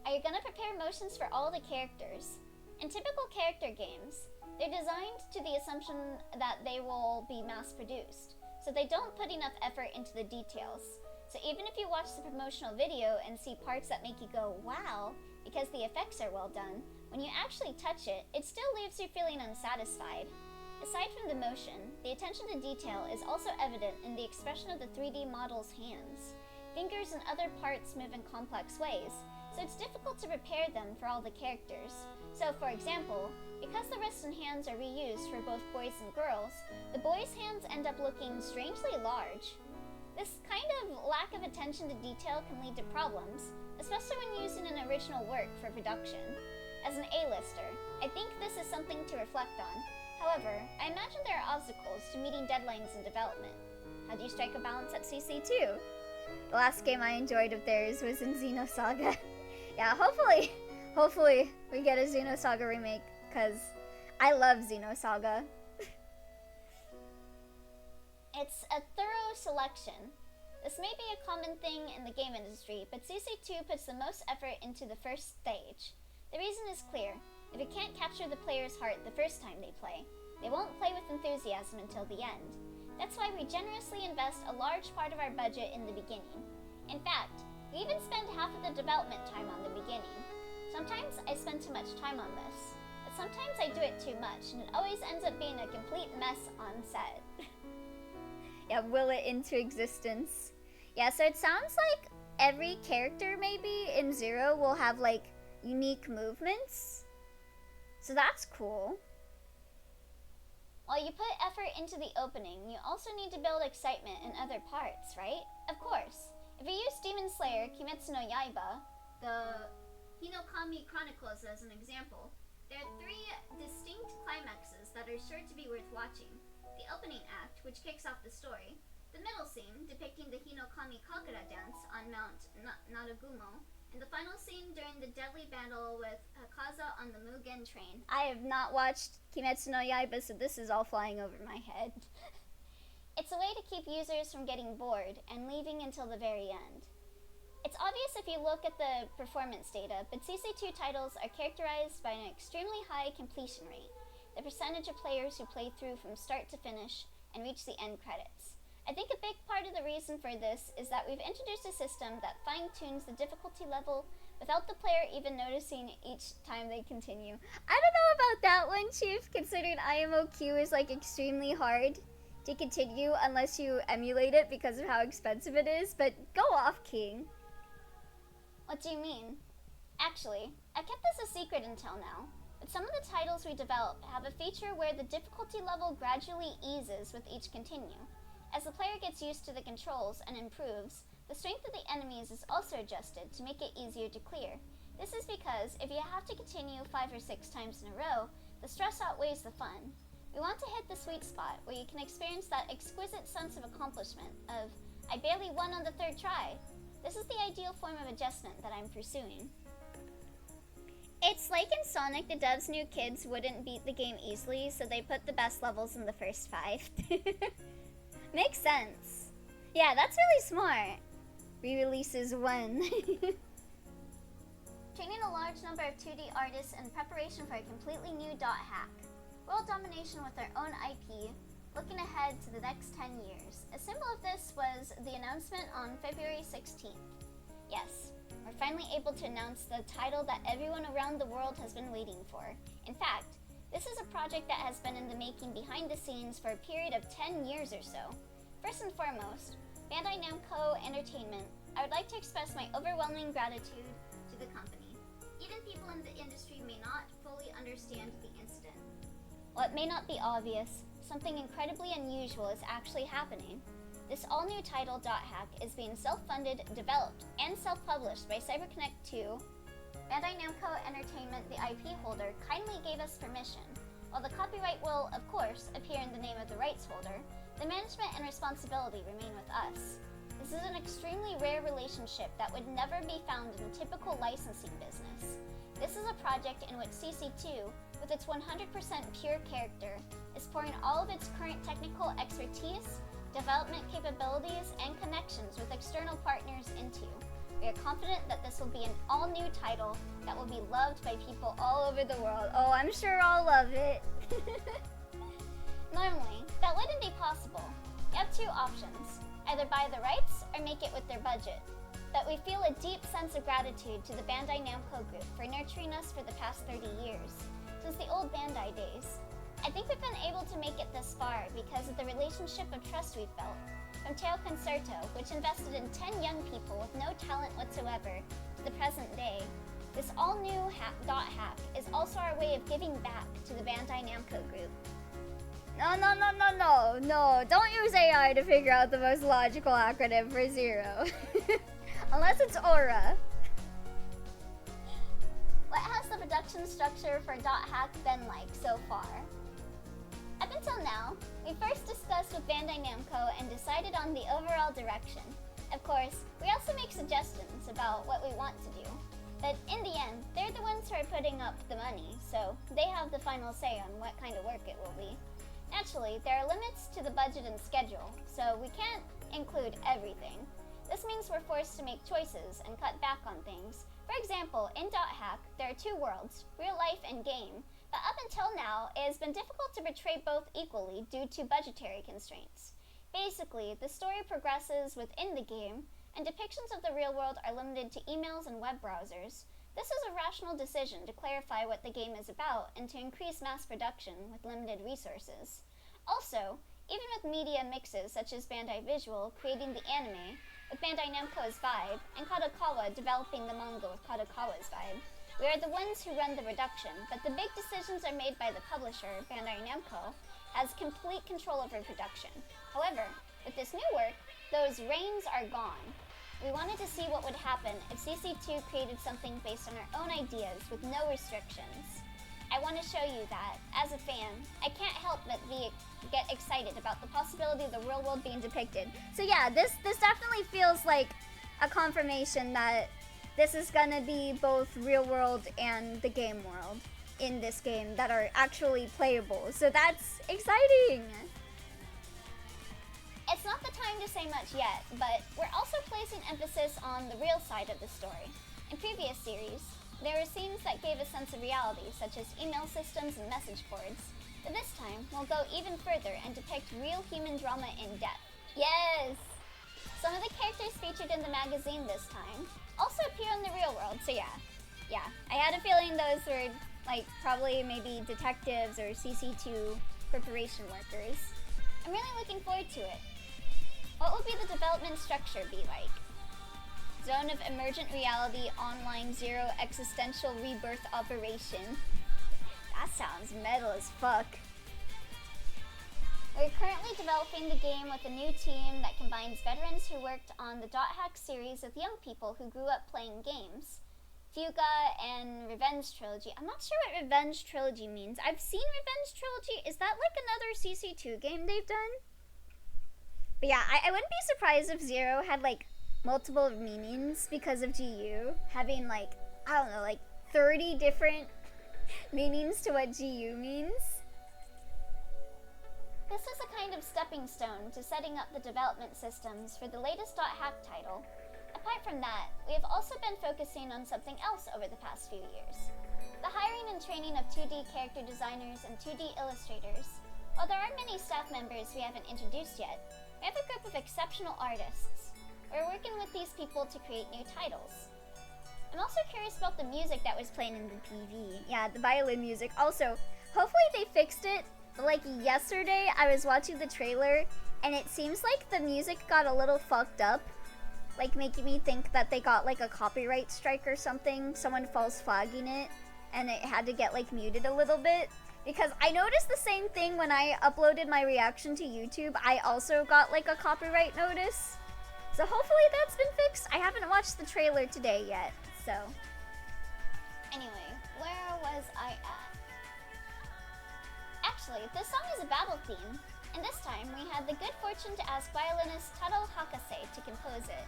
Are you gonna prepare motions for all the characters? In typical character games, they're designed to the assumption that they will be mass-produced, so they don't put enough effort into the details. So even if you watch the promotional video and see parts that make you go, wow, because the effects are well done, when you actually touch it, it still leaves you feeling unsatisfied. Aside from the motion, the attention to detail is also evident in the expression of the 3D model's hands. Fingers and other parts move in complex ways, so it's difficult to prepare them for all the characters. So, for example, because the wrists and hands are reused for both boys and girls, the boys' hands end up looking strangely large. This kind of lack of attention to detail can lead to problems, especially when using an original work for production. As an A-lister, I think this is something to reflect on. However, I imagine there are obstacles to meeting deadlines in development. How do you strike a balance at CC2? The last game I enjoyed of theirs was in Xenosaga. Yeah, hopefully we get a Xenosaga remake, because I love Xenosaga. It's a thorough selection. This may be a common thing in the game industry, but CC2 puts the most effort into the first stage. The reason is clear. If it can't capture the player's heart the first time they play, they won't play with enthusiasm until the end. That's why we generously invest a large part of our budget in the beginning. In fact, we even spend half of the development time on the beginning. Sometimes I spend too much time on this, but sometimes I do it too much, and it always ends up being a complete mess on set. Yeah, will it into existence. Yeah, so it sounds like every character maybe in Z.E.R.O will have like unique movements. So that's cool. While you put effort into the opening, you also need to build excitement in other parts, right? Of course. If you use Demon Slayer, Kimetsu no Yaiba, the Hinokami Chronicles as an example, there are 3 distinct climaxes that are sure to be worth watching. The opening act, which kicks off the story, the middle scene, depicting the Hinokami Kakura dance on Mount Naragumo, and the final scene during the deadly battle with Hakaza on the Mugen train. I have not watched Kimetsu no Yaiba, so this is all flying over my head. It's a way to keep users from getting bored and leaving until the very end. It's obvious if you look at the performance data, but CC2 titles are characterized by an extremely high completion rate, the percentage of players who play through from start to finish and reach the end credits. I think a big part of the reason for this is that we've introduced a system that fine-tunes the difficulty level without the player even noticing each time they continue. I don't know about that one, Chief, considering IMOQ is like extremely hard to continue unless you emulate it because of how expensive it is, but go off, King. What do you mean? Actually, I've kept this a secret until now, but some of the titles we develop have a feature where the difficulty level gradually eases with each continue. As the player gets used to the controls and improves, the strength of the enemies is also adjusted to make it easier to clear. This is because if you have to continue 5 or 6 times in a row, the stress outweighs the fun. We want to hit the sweet spot where you can experience that exquisite sense of accomplishment of, I barely won on the 3rd try. This is the ideal form of adjustment that I'm pursuing. It's like in Sonic, the devs knew kids wouldn't beat the game easily, so they put the best levels in the first 5. Makes sense. Yeah, that's really smart. Re-releases 1. Training a large number of 2D artists in preparation for a completely new dot hack. World domination with their own IP, looking ahead to the next 10 years. A symbol of this was the announcement on February 16th. Yes, we're finally able to announce the title that everyone around the world has been waiting for. In fact, this is a project that has been in the making behind the scenes for a period of 10 years or so. First and foremost, Bandai Namco Entertainment, I would like to express my overwhelming gratitude to the company. Even people in the industry may not fully understand the incident. While it may not be obvious, something incredibly unusual is actually happening. This all-new title, Dot Hack, is being self-funded, developed, and self-published by CyberConnect 2. Bandai Namco Entertainment, the IP holder, kindly gave us permission. While the copyright will, of course, appear in the name of the rights holder, the management and responsibility remain with us. This is an extremely rare relationship that would never be found in a typical licensing business. This is a project in which CC2, with its 100% pure character, is pouring all of its current technical expertise, development capabilities, and connections with external partners into. We are confident that this will be an all-new title that will be loved by people all over the world. Oh, I'm sure I'll love it. Normally, that wouldn't be possible. You have 2 options. Either buy the rights or make it with their budget. But we feel a deep sense of gratitude to the Bandai Namco Group for nurturing us for the past 30 years, since the old Bandai days. I think we've been able to make it this far because of the relationship of trust we've built. From Teo Concerto, which invested in 10 young people with no talent whatsoever, to the present day, this all-new dot hack is also our way of giving back to the Bandai Namco Group. No, don't use AI to figure out the most logical acronym for Z.E.R.O. Unless it's Aura. What has the production structure for dot hack been like so far? Up until now, we first discussed with Bandai Namco and decided on the overall direction. Of course, we also make suggestions about what we want to do. But in the end, they're the ones who are putting up the money, so they have the final say on what kind of work it will be. Naturally, there are limits to the budget and schedule, so we can't include everything. This means we're forced to make choices and cut back on things. For example, in Dot Hack, there are 2 worlds, real life and game. But up until now, it has been difficult to portray both equally due to budgetary constraints. Basically, the story progresses within the game, and depictions of the real world are limited to emails and web browsers. This is a rational decision to clarify what the game is about and to increase mass production with limited resources. Also, even with media mixes such as Bandai Visual creating the anime with Bandai Namco's vibe, and Kadokawa developing the manga with Kadokawa's vibe, we are the ones who run the production, but the big decisions are made by the publisher, Bandai Namco, has complete control over production. However, with this new work, those reins are gone. We wanted to see what would happen if CC2 created something based on our own ideas with no restrictions. I want to show you that, as a fan, I can't help but get excited about the possibility of the real world being depicted. So yeah, this definitely feels like a confirmation that this is gonna be both real world and the game world in this game that are actually playable. So that's exciting! It's not the time to say much yet, but we're also placing emphasis on the real side of the story. In previous series, there were scenes that gave a sense of reality, such as email systems and message boards. But this time, we'll go even further and depict real human drama in depth. Yes! Some of the characters featured in the magazine this time also appear in the real world, so yeah. I had a feeling those were, like, probably maybe detectives or CC2 preparation workers. I'm really looking forward to it. What will be the development structure be like? Zone of Emergent Reality Online Zero Existential Rebirth Operation. That sounds metal as fuck. We're currently developing the game with a new team that combines veterans who worked on the .hack series with young people who grew up playing games. Fuga and Revenge Trilogy. I'm not sure what Revenge Trilogy means. I've seen Revenge Trilogy. Is that like another CC2 game they've done? But yeah, I wouldn't be surprised if Z.E.R.O had like multiple meanings because of GU having like, I don't know, like 30 different meanings to what GU means. This is a kind of stepping stone to setting up the development systems for the latest .hack title. Apart from that, we have also been focusing on something else over the past few years. The hiring and training of 2D character designers and 2D illustrators. While there are many staff members we haven't introduced yet, we have a group of exceptional artists. We're working with these people to create new titles. I'm also curious about the music that was playing in the PV. Yeah, the violin music. Also, hopefully they fixed it. But like yesterday, I was watching the trailer, and it seems like the music got a little fucked up. Like making me think that they got like a copyright strike or something. Someone false flagging it, and it had to get like muted a little bit. Because I noticed the same thing when I uploaded my reaction to YouTube. I also got like a copyright notice. So hopefully that's been fixed. I haven't watched the trailer today yet, so. Anyway, where was I at? Actually, this song is a battle theme, and this time we had the good fortune to ask violinist Taro Hakase to compose it.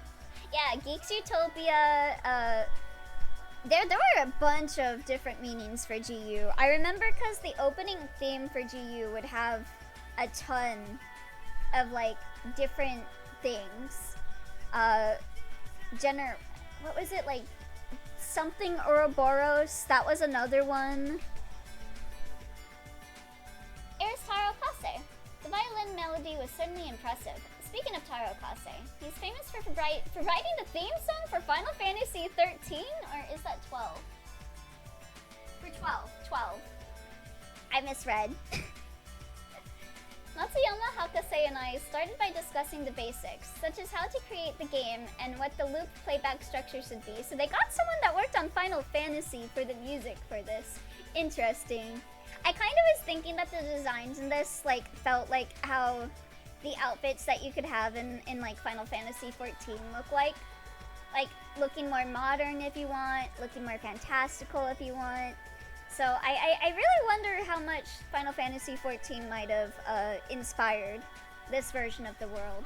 Yeah, Geeks Utopia, there were a bunch of different meanings for GU. I remember because the opening theme for GU would have a ton of like different things. What was it, like something Ouroboros? That was another one. Here's Taro Kase. The violin melody was certainly impressive. Speaking of Taro Kase, he's famous for writing the theme song for Final Fantasy 13, or is that 12? For 12. I misread. Matsuyama, Hakase, and I started by discussing the basics, such as how to create the game and what the loop playback structure should be. So they got someone that worked on Final Fantasy for the music for this. Interesting. I kind of was thinking that the designs in this like felt like how the outfits that you could have in like Final Fantasy 14 look like looking more modern if you want, looking more fantastical if you want. So I really wonder how much Final Fantasy 14 might have inspired this version of the world.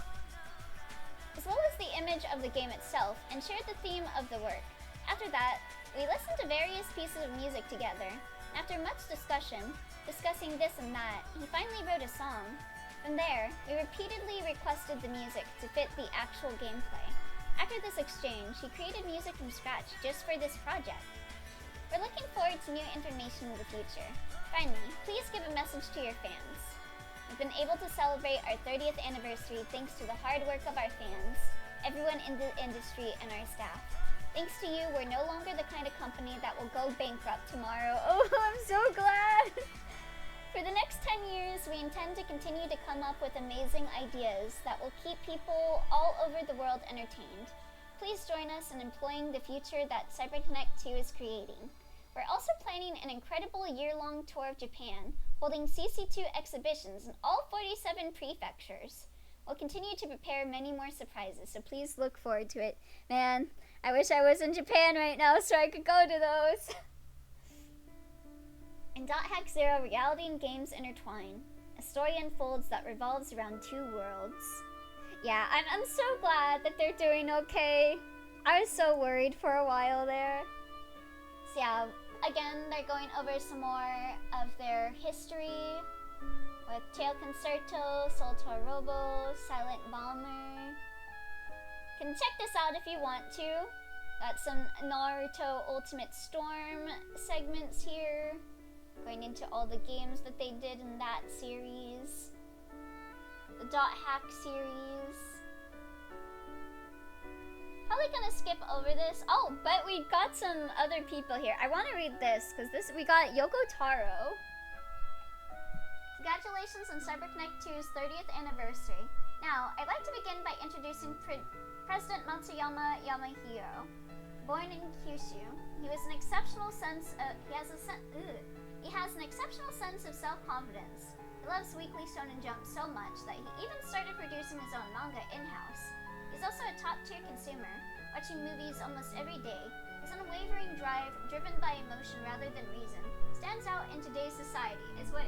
As well as the image of the game itself, and shared the theme of the work. After that, we listened to various pieces of music together. After much discussion, discussing this and that, he finally wrote a song. From there, we repeatedly requested the music to fit the actual gameplay. After this exchange, he created music from scratch just for this project. We're looking forward to new information in the future. Finally, please give a message to your fans. We've been able to celebrate our 30th anniversary thanks to the hard work of our fans, everyone in the industry, and our staff. Thanks to you, we're no longer the kind of company that will go bankrupt tomorrow. Oh, I'm so glad! For the next 10 years, we intend to continue to come up with amazing ideas that will keep people all over the world entertained. Please join us in employing the future that CyberConnect 2 is creating. We're also planning an incredible year-long tour of Japan, holding CC2 exhibitions in all 47 prefectures. We'll continue to prepare many more surprises, so please look forward to it. Man, I wish I was in Japan right now so I could go to those. In .hack Z.E.R.O, reality and games intertwine. A story unfolds that revolves around two worlds. Yeah, I'm so glad that they're doing okay. I was so worried for a while there. So yeah, again, they're going over some more of their history with Tail Concerto, Soltor Robo, Silent Bomber. Can check this out if you want to. Got some Naruto Ultimate Storm segments here, going into all the games that they did in that series. The .hack series. gonna skip over this. Oh, but we got some other people here. I want to read this because we got Yoko Taro. Congratulations on CyberConnect 2's 30th anniversary. Now, I'd like to begin by introducing President Matsuyama Yamahiro. Born in Kyushu, he has an exceptional sense of self-confidence. He loves Weekly Shonen Jump so much that he even started producing his own manga in-house. He's also a top-tier consumer, watching movies almost every day. His unwavering drive, driven by emotion rather than reason, stands out in today's society as what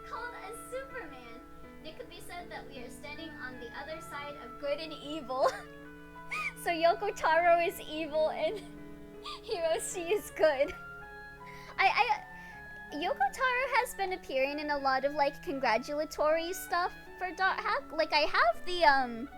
called a Superman. It could be said that we are standing on the other side of good and evil. So Yoko Taro is evil and Hiroshi is good. Yoko Taro has been appearing in a lot of like congratulatory stuff for .hack. Like I have the I'm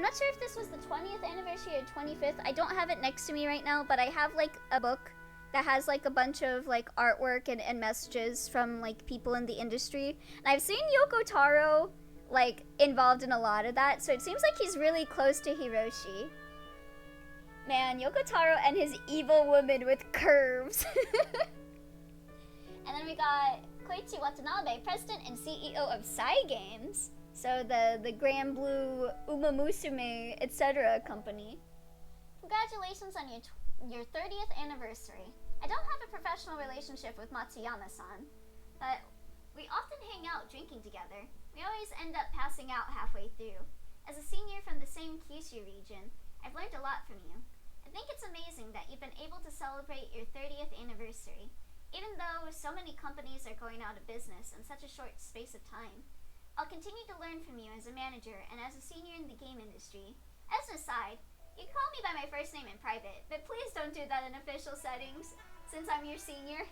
not sure if this was the 20th anniversary or 25th. I don't have it next to me right now, but I have like a book that has like a bunch of like artwork and messages from like people in the industry. And I've seen Yoko Taro like involved in a lot of that, so it seems like he's really close to Hiroshi. Man, Yoko Taro and his evil woman with curves. And then we got Koichi Watanabe, president and CEO of Games. So the Grand Blue, Uma Musume, etc. company. Congratulations on your 30th anniversary. I don't have a professional relationship with Matsuyama-san, but we often hang out drinking together. We always end up passing out halfway through. As a senior from the same Kyushu region, I've learned a lot from you. I think it's amazing that you've been able to celebrate your 30th anniversary, even though so many companies are going out of business in such a short space of time. I'll continue to learn from you as a manager and as a senior in the game industry. As an aside, you can call me by my first name in private, but please don't do that in official settings, since I'm your senior.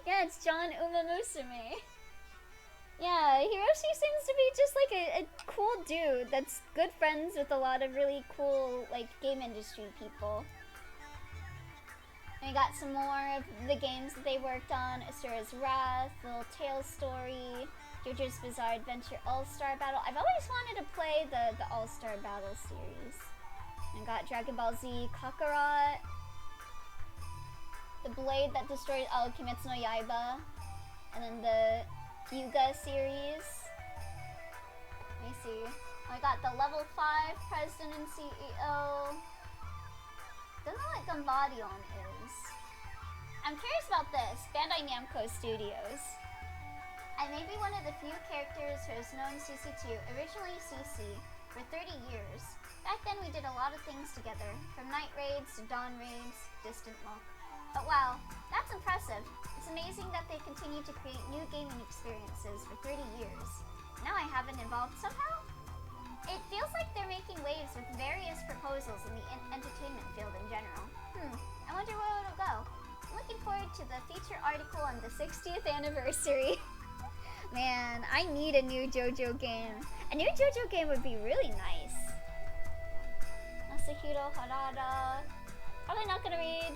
Yeah, it's John Uma Musume. Yeah, Hiroshi seems to be just like a cool dude that's good friends with a lot of really cool like game industry people. And we got some more of the games that they worked on: Asura's Wrath, Little Tales Story, JoJo's Bizarre Adventure All-Star Battle. I've always wanted to play the All-Star Battle series. And got Dragon Ball Z Kakarot, the Blade that destroyed Kimetsu no Yaiba, and then the Hyuga series. Let me see. I got the level 5 president and CEO. Don't know what Gambadion is. I'm curious about this. Bandai Namco Studios. I may be one of the few characters who has known CC2, originally CC, for 30 years. Back then we did a lot of things together, from night raids to dawn raids, distant look. But wow, that's impressive. It's amazing that they continue to create new gaming experiences for 30 years. Now I haven't involved somehow? It feels like they're making waves with various proposals in the entertainment field in general. I wonder where it'll go. I'm looking forward to the feature article on the 60th anniversary. Man, I need a new JoJo game. A new JoJo game would be really nice. Masahiro Harada. Probably not gonna read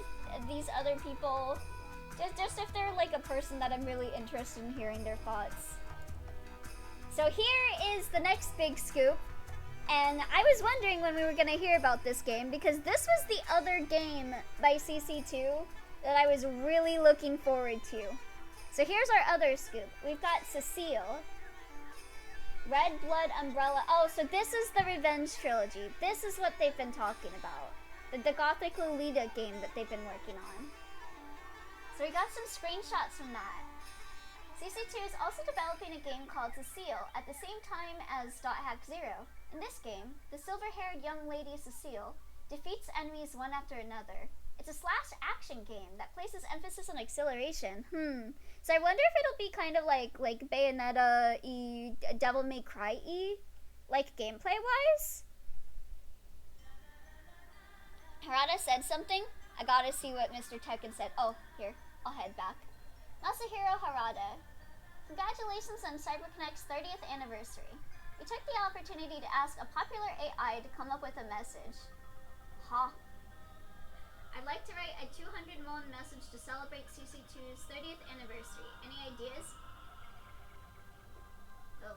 these other people. Just if they're like a person that I'm really interested in hearing their thoughts. So here is the next big scoop. And I was wondering when we were gonna hear about this game, because this was the other game by CC2 that I was really looking forward to. So here's our other scoop. We've got Cecile, Red Blood Umbrella. Oh, so this is the Revenge Trilogy. This is what they've been talking about. The Gothic Lolita game that they've been working on. So we got some screenshots from that. CC2 is also developing a game called Cecile at the same time as .hack Z.E.R.O. In this game, the silver-haired young lady Cecile defeats enemies one after another. It's a slash action game that places emphasis on acceleration. So I wonder if it'll be kind of like Bayonetta-y, Devil May Cry-y, like gameplay-wise. Harada said something. I gotta see what Mr. Tekken said. Oh, here, I'll head back. Masahiro Harada. Congratulations on CyberConnect's 30th anniversary. We took the opportunity to ask a popular AI to come up with a message. I'd like to write a 200 won message to celebrate CC2's 30th anniversary. Any ideas? God.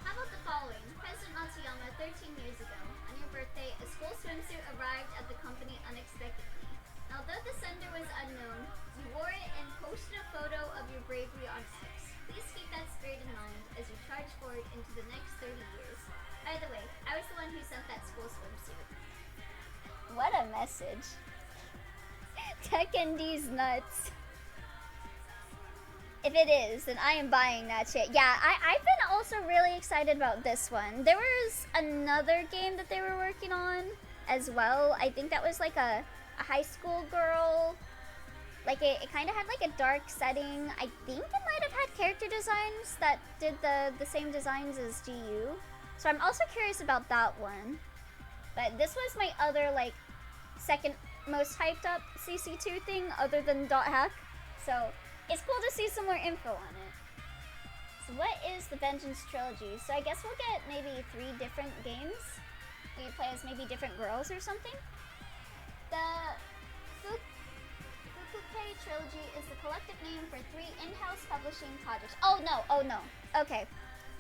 How about the following? Though the sender was unknown, you wore it and posted a photo of your bravery on Six. Please keep that spirit in mind as you charge forward into the next 30 years. By the way, I was the one who sent that school swimsuit. What a message. Tekken D's nuts. If it is, then I am buying that shit. Yeah, I've been also really excited about this one. There was another game that they were working on as well. I think that was like a high school girl. Like it kind of had like a dark setting. I think it might have had character designs that did the same designs as GU. So I'm also curious about that one. But this was my other like second most hyped up CC2 thing other than .hack. So it's cool to see some more info on it. So what is the Vengeance Trilogy? So I guess we'll get maybe 3 different games. We play as maybe different girls or something? The Fukuke Trilogy is the collective name for 3 in-house publishing projects. Oh no. Okay.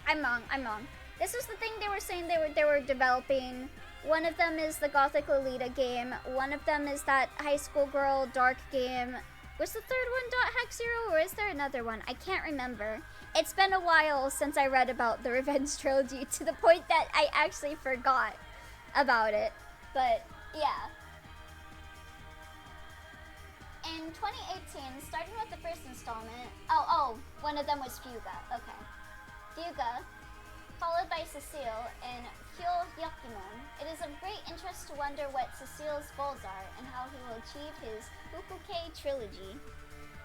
I'm wrong. This was the thing they were saying they were developing. One of them is the Gothic Lolita game. One of them is that high school girl dark game. Was the third one .hack Zero, or is there another one? I can't remember. It's been a while since I read about the Revenge Trilogy to the point that I actually forgot about it. But yeah. In 2018, starting with the first installment, one of them was Fuga. Okay. Fuga, followed by Cecile and Hyo Yakimon. It is of great interest to wonder what Cecile's goals are and how he will achieve his Fukuke trilogy.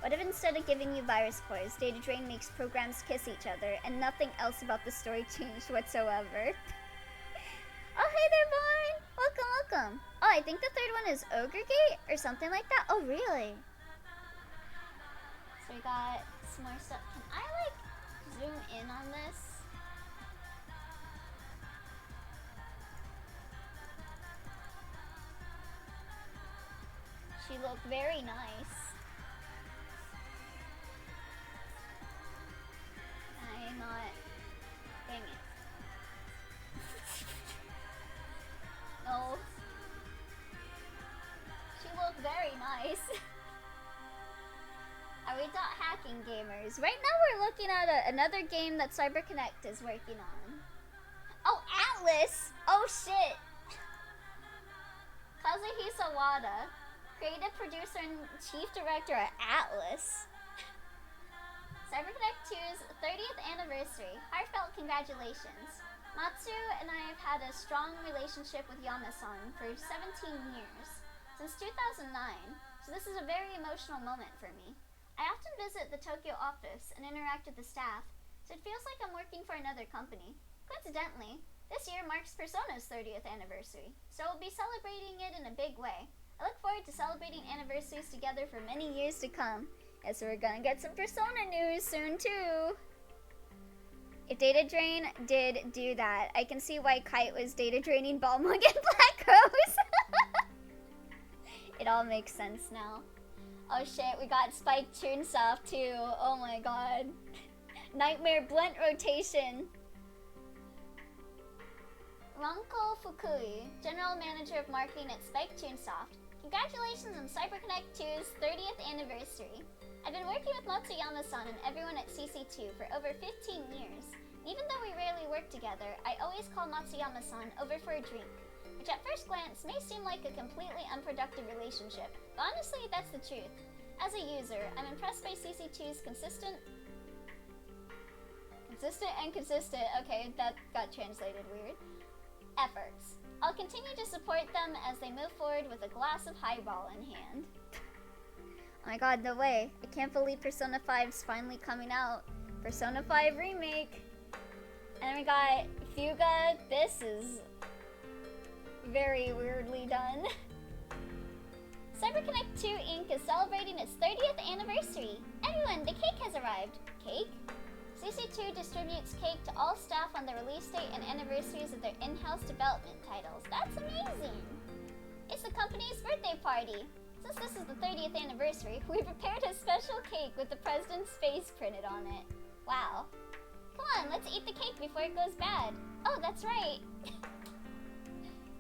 What if instead of giving you virus cores, Data Drain makes programs kiss each other and nothing else about the story changed whatsoever? Oh, hey there, Vaughn! Welcome. Oh, I think the third one is Ogre Gate or something like that. Oh, really? So we got some more stuff. Can I, zoom in on this? She looked very nice. I'm not... Dang it. No. She looked very nice. Are we hacking gamers? Right now we're looking at another game that CyberConnect is working on. Oh, Atlas! Oh shit! Kazuhisa Wada, creative producer and chief director at Atlas. CyberConnect 2's 30th anniversary. Heartfelt congratulations. Matsu and I have had a strong relationship with Yama-san for 17 years, since 2009, so this is a very emotional moment for me. I often visit the Tokyo office and interact with the staff, so it feels like I'm working for another company. Coincidentally, this year marks Persona's 30th anniversary, so we'll be celebrating it in a big way. I look forward to celebrating anniversaries together for many years to come. And so we're gonna get some Persona news soon too. If Data Drain did do that, I can see why Kite was data draining Balmung and Black Rose. It all makes sense now. Oh shit, we got Spike Chunsoft too. Oh my god. Nightmare Blunt Rotation. Ranko Fukui, General Manager of Marketing at Spike Chunsoft. Congratulations on CyberConnect 2's 30th anniversary. I've been working with Matsuyama-san and everyone at CC2 for over 15 years. Even though we rarely work together, I always call Matsuyama-san over for a drink, which at first glance may seem like a completely unproductive relationship, but honestly, that's the truth. As a user, I'm impressed by CC2's consistent and consistent, okay, that got translated weird, efforts. I'll continue to support them as they move forward with a glass of highball in hand. Oh my god, no way. I can't believe Persona 5's finally coming out. Persona 5 Remake. And we got Fuga. This is very weirdly done. CyberConnect 2 Inc. is celebrating its 30th anniversary. Everyone, the cake has arrived. Cake? CC2 distributes cake to all staff on the release date and anniversaries of their in-house development titles. That's amazing! It's the company's birthday party. Since this is the 30th anniversary, we prepared a special cake with the president's face printed on it. Wow. Come on, let's eat the cake before it goes bad. Oh, that's right.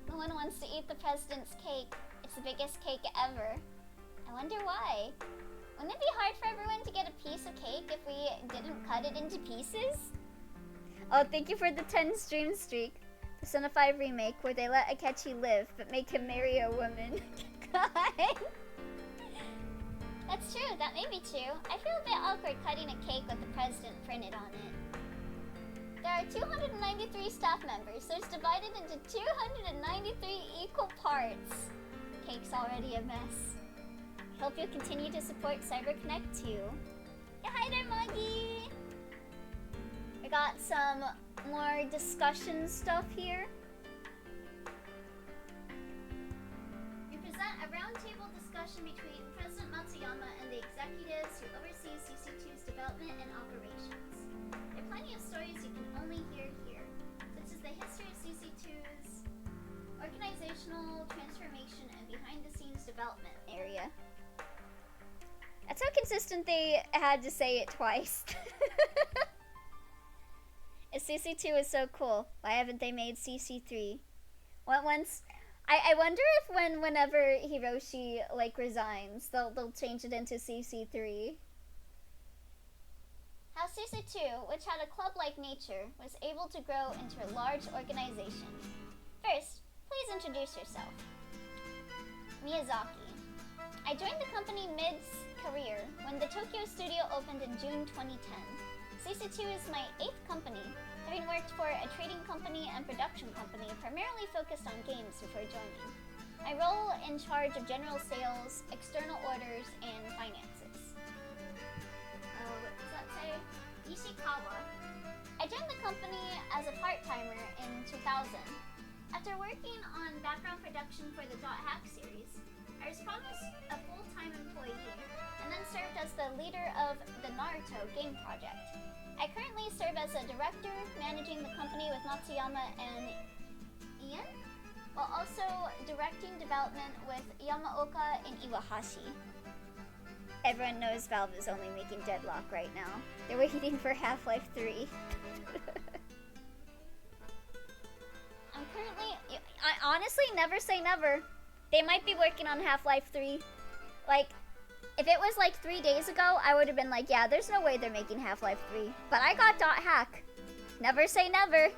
No one wants to eat the president's cake. It's the biggest cake ever. I wonder why. Wouldn't it be hard for everyone to get a piece of cake if we didn't cut it into pieces? Oh, thank you for the 10 stream streak. Persona 5 remake where they let Akechi live but make him marry a woman. God. That's true, that may be true. I feel a bit awkward cutting a cake with the president printed on it. There are 293 staff members, so it's divided into 293 equal parts. Cake's already a mess. I hope you'll continue to support CyberConnect too. Yeah, hi there, Muggy! I got some more discussion stuff here. We present a roundtable discussion between President Matsuyama and the executives who oversee CC2's development and operations. There are plenty of stories you can only hear here, such as the history of CC2's organizational transformation and behind-the-scenes development area. That's how consistent they had to say it twice. CC2 is so cool. Why haven't they made CC3? I wonder if whenever Hiroshi like resigns, they'll change it into CC3. How CC2, which had a club-like nature, was able to grow into a large organization. First, please introduce yourself. Miyazaki. I joined the company mid-career when the Tokyo studio opened in June 2010. CC2 is my 8th company, having worked for a trading company and production company primarily focused on games before joining. My role in charge of general sales, external orders, and finances. What does that say? Ishikawa. I joined the company as a part-timer in 2000. After working on background production for the .hack series, I was promised a full-time employee and then served as the leader of the Naruto game project. I currently serve as a director, managing the company with Matsuyama and Ian, while also directing development with Yamaoka and Iwahashi. Everyone knows Valve is only making Deadlock right now. They're waiting for Half-Life 3. I'm currently... I honestly never say never. They might be working on Half-Life 3. Like, if it was like 3 days ago, I would have been like, yeah, there's no way they're making Half-Life 3. But I got .hack. Never say never.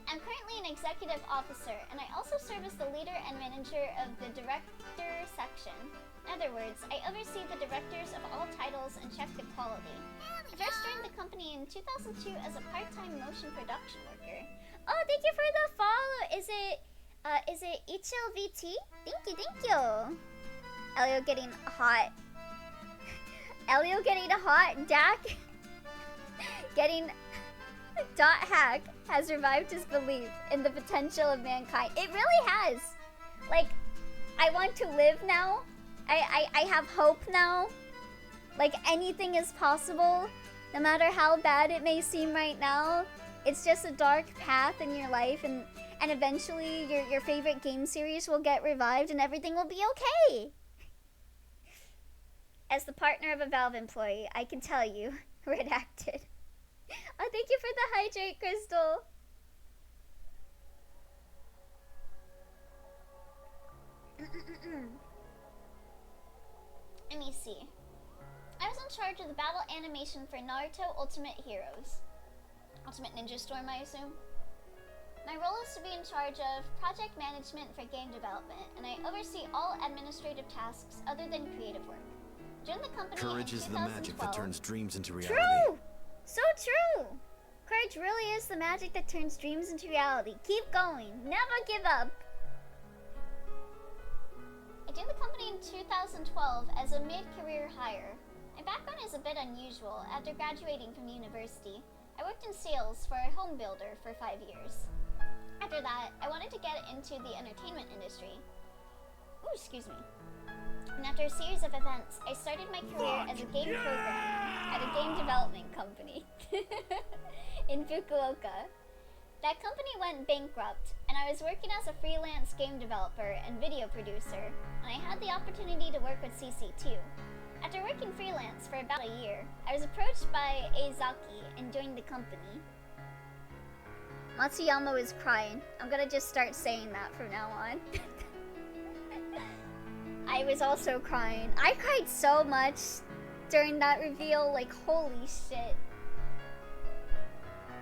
I'm currently an executive officer, and I also serve as the leader and manager of the director section. In other words, I oversee the directors of all titles and check the quality. I first joined the company in 2002 as a part-time motion production worker. Oh, thank you for the follow. Is it HLVT? Thank you. Elio getting hot. Elio getting hot. Dak getting .hack has revived his belief in the potential of mankind. It really has. Like, I want to live now. I have hope now. Like, anything is possible. No matter how bad it may seem right now. It's just a dark path in your life, and eventually your favorite game series will get revived and everything will be okay. As the partner of a Valve employee, I can tell you, redacted. Oh, thank you for the hydrate, Crystal. Let me see. I was in charge of the battle animation for Naruto Ultimate Heroes. Ultimate Ninja Storm, I assume? My role is to be in charge of project management for game development, and I oversee all administrative tasks other than creative work. Joined the company Courage in is the magic that 2012. turns dreams into reality. True! So true! Courage really is the magic that turns dreams into reality. Keep going. Never give up. I joined the company in 2012 as a mid-career hire. My background is a bit unusual. After graduating from university, I worked in sales for a home builder for 5 years. After that, I wanted to get into the entertainment industry. Ooh, excuse me. And after a series of events, I started my career as a game programmer at a game development company in Fukuoka. That company went bankrupt, and I was working as a freelance game developer and video producer, and I had the opportunity to work with CC2. After working freelance for about a year, I was approached by Eizaki and joined the company. Matsuyama was crying. I'm gonna just start saying that from now on. I was also crying. I cried so much during that reveal, like holy shit.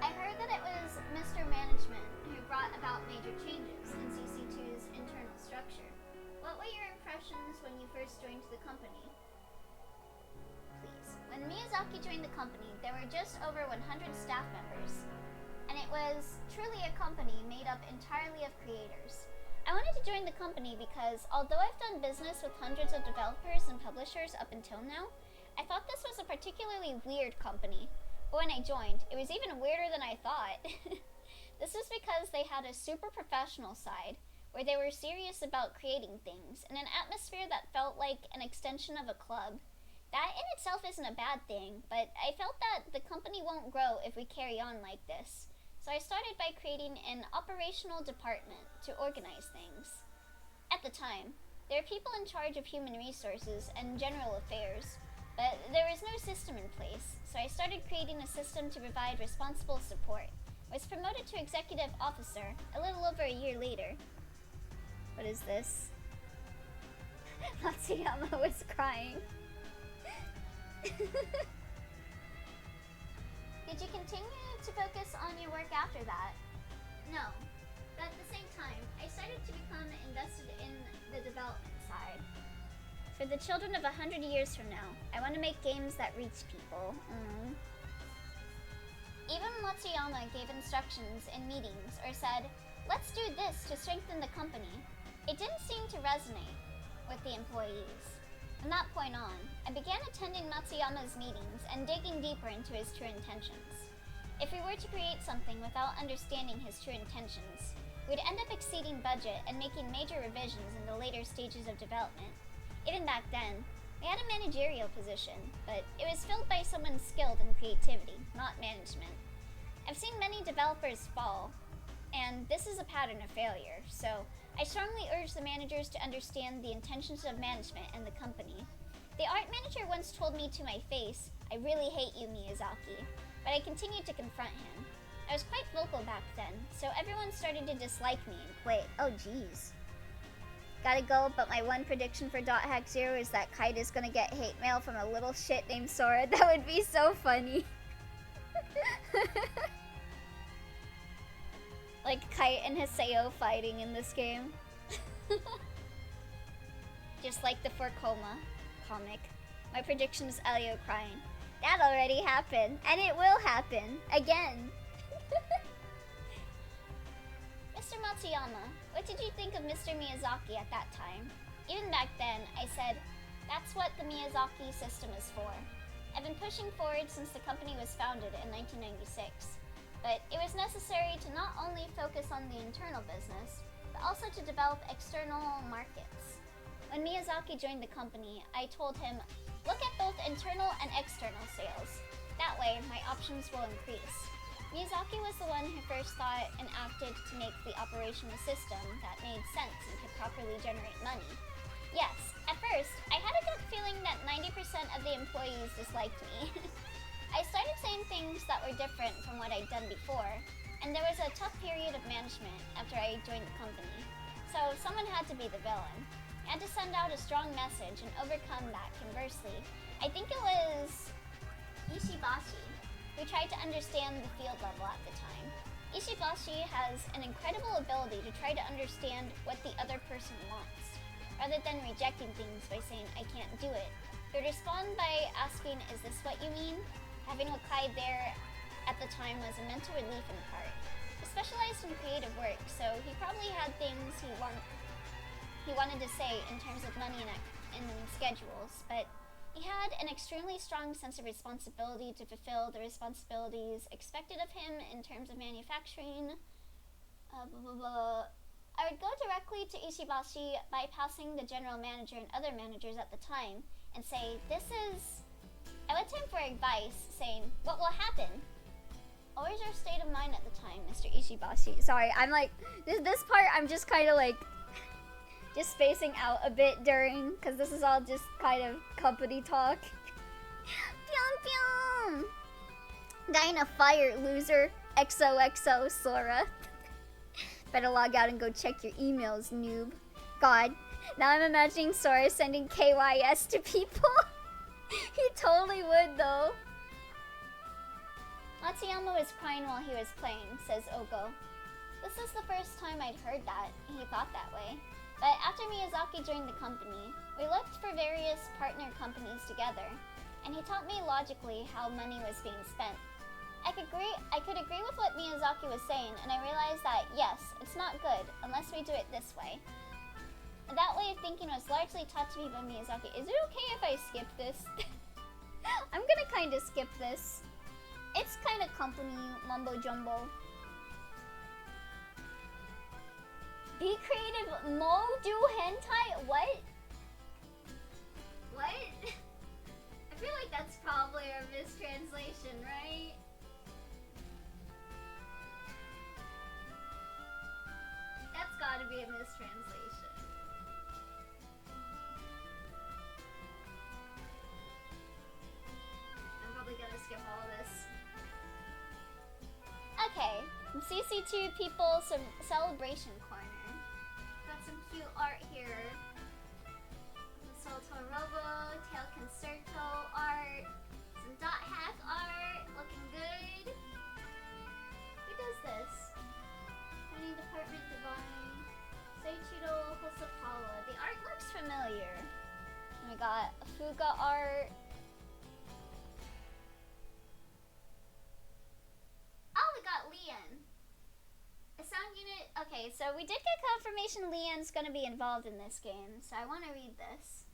I heard that it was Mr. Management who brought about major changes in CC2's internal structure. What were your impressions when you first joined the company? Please. When Miyazaki joined the company, there were just over 100 staff members, and it was truly a company made up entirely of creators. I wanted to join the company because, although I've done business with hundreds of developers and publishers up until now, I thought this was a particularly weird company. But when I joined, it was even weirder than I thought. This was because they had a super professional side, where they were serious about creating things, in an atmosphere that felt like an extension of a club. That in itself isn't a bad thing, but I felt that the company won't grow if we carry on like this. So I started by creating an operational department to organize things. At the time, there were people in charge of human resources and general affairs, but there was no system in place, so I started creating a system to provide responsible support. I was promoted to executive officer a little over a year later. What is this? Matsuyama was crying. Did you continue to focus on your work after that? No, but at the same time, I started to become invested in the development side. For the children of 100 years from now, I want to make games that reach people. Even Matsuyama gave instructions in meetings or said, "Let's do this to strengthen the company." It didn't seem to resonate with the employees. From that point on, I began attending Matsuyama's meetings and digging deeper into his true intentions. If we were to create something without understanding his true intentions, we'd end up exceeding budget and making major revisions in the later stages of development. Even back then, we had a managerial position, but it was filled by someone skilled in creativity, not management. I've seen many developers fall, and this is a pattern of failure, so I strongly urge the managers to understand the intentions of management and the company. The art manager once told me to my face, "I really hate you, Miyazaki," but I continued to confront him. I was quite vocal back then, so everyone started to dislike me. Wait, oh jeez. Gotta go, but my one prediction for .hack0 is that Kite is gonna get hate mail from a little shit named Sora. That would be so funny. Like Kite and Hiseo fighting in this game. Just like the Forcoma comic. My prediction is Elio crying. That already happened, and it will happen again. Mr. Matsuyama, what did you think of Mr. Miyazaki at that time? Even back then, I said, that's what the Miyazaki system is for. I've been pushing forward since the company was founded in 1996, but it was necessary to not only focus on the internal business, but also to develop external markets. When Miyazaki joined the company, I told him, look at both internal and external sales. That way, my options will increase. Miyazaki was the one who first thought and acted to make the operation a system that made sense and could properly generate money. Yes, at first, I had a gut feeling that 90% of the employees disliked me. I started saying things that were different from what I'd done before, and there was a tough period of management after I joined the company, so someone had to be the villain. I had to send out a strong message and overcome that. Conversely, I think it was Ishibashi who tried to understand the field level at the time. Ishibashi has an incredible ability to try to understand what the other person wants, rather than rejecting things by saying, I can't do it. He would respond by asking, is this what you mean? Having Wakai there at the time was a mental relief in part. He specialized in creative work, so he probably had things he wanted to say in terms of money and schedules, but he had an extremely strong sense of responsibility to fulfill the responsibilities expected of him in terms of manufacturing. I would go directly to Ishibashi, bypassing the general manager and other managers at the time, and say, I went to him for advice, saying, what will happen? What was your state of mind at the time, Mr. Ishibashi? Sorry, I'm like, this part I'm just kind of like, just spacing out a bit during, because this is all just kind of company talk. Pyong pyong! Die in a fire, loser. XOXO, Sora. Better log out and go check your emails, noob. God. Now I'm imagining Sora sending KYS to people. He totally would, though. Matsuyama was crying while he was playing, says Ogo. This is the first time I'd heard that he thought that way. But after Miyazaki joined the company, we looked for various partner companies together, and he taught me logically how money was being spent. I could agree with what Miyazaki was saying, and I realized that, yes, it's not good unless we do it this way. And that way of thinking was largely taught to me by Miyazaki. Is it okay if I skip this? I'm gonna kinda skip this. It's kinda company mumbo jumbo. Be creative, Mo do hentai? What? What? I feel like that's probably a mistranslation, right? That's gotta be a mistranslation. I'm probably gonna skip all this. Okay, CC2 people, some celebration corner. Got some cute art here. Solto Robo, Tail Concerto art, some dot hack art, looking good. Who does this? Planning Department Divine, Seichiro Hosokawa. The art looks familiar. And we got Fuga art. Oh, we got Lian. A sound unit. Okay, so we did get confirmation Lian's gonna be involved in this game, so I want to read this.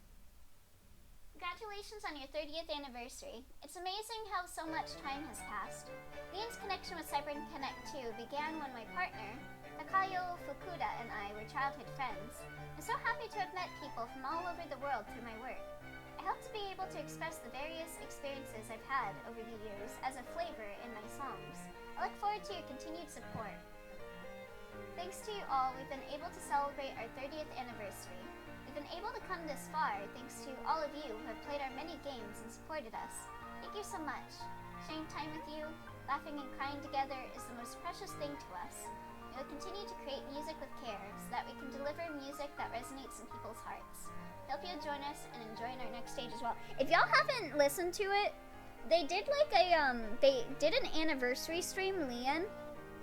Congratulations on your 30th anniversary. It's amazing how so much time has passed. Lian's connection with CyberConnect 2 began when my partner, Takayo Fukuda, and I were childhood friends. I'm so happy to have met people from all over the world through my work. I hope to be able to express the various experiences I've had over the years as a flavor in my songs. I look forward to your continued support. Thanks to you all, we've been able to celebrate our 30th anniversary. We've been able to come this far thanks to all of you who have played our many games and supported us. Thank you so much. Sharing time with you, laughing and crying together is the most precious thing to us. We will continue to create music with care so that we can deliver music that resonates in people's hearts. Hope you'll join us and enjoy our next stage as well. If y'all haven't listened to it, they did like they did an anniversary stream, Lian,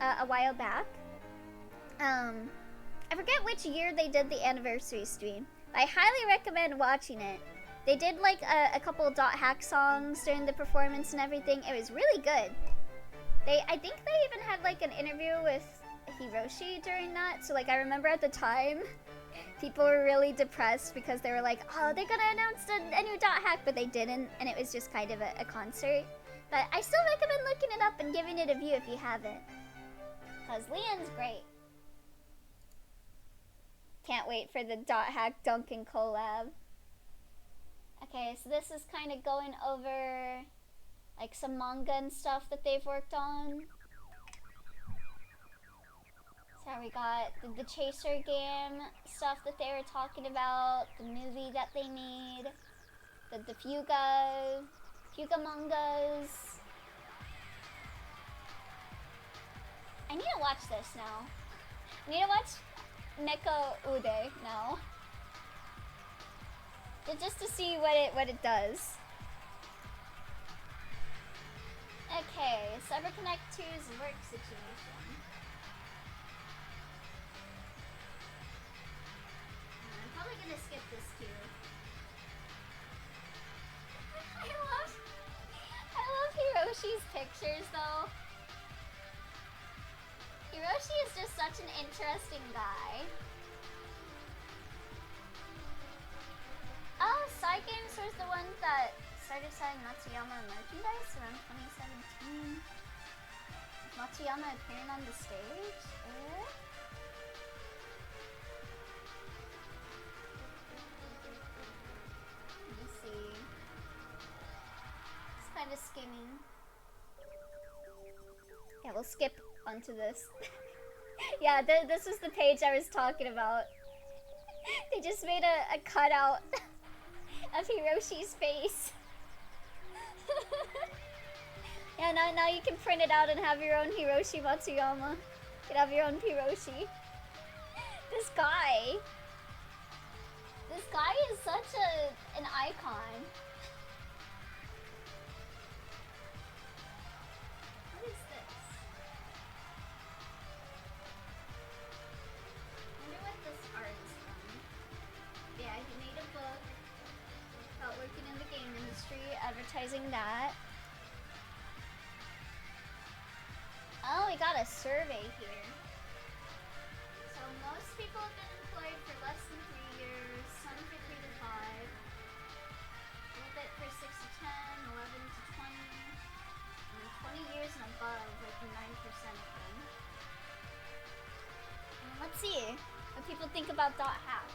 a while back. I forget which year they did the anniversary stream. I highly recommend watching it. They did like a couple dot hack songs during the performance and everything. It was really good. I think they even had like an interview with Hiroshi during that. So like I remember at the time, people were really depressed because they were like, oh, they're gonna announce a new dot hack, but they didn't, and it was just kind of a concert. But I still recommend looking it up and giving it a view if you haven't. Cause Lian's great. Can't wait for the dot hack Duncan collab. Okay, so this is kind of going over like some manga and stuff that they've worked on. So we got the Chaser game stuff that they were talking about, the movie that they made, the Fuga mangas. I need to watch this now. I need to watch Neko Ude now. Just to see what it does. Okay, CyberConnect 2's work situation. I'm probably gonna skip this too. I love Hiroshi's pictures though. Hiroshi is just such an interesting guy. Oh, Side Games was the one that started selling Matsuyama merchandise around 2017. Matsuyama appearing on the stage? Let me see. It's kind of skimming. Yeah, we'll skip onto this. Yeah, this was the page I was talking about. They just made a cutout of Hiroshi's face. Yeah, now you can print it out and have your own Hiroshi Matsuyama. You can have your own Hiroshi. This guy. This guy is such an icon. What is this? I wonder what this art is from. Yeah, he made a book about working in the game industry, advertising that. Oh, we got a survey here. So most people have been employed for less than 3 years, some for 3 to 5, a little bit for 6 to 10, 11 to 20, and then 20 years and above, like 9% of them. And let's see what people think about .hack.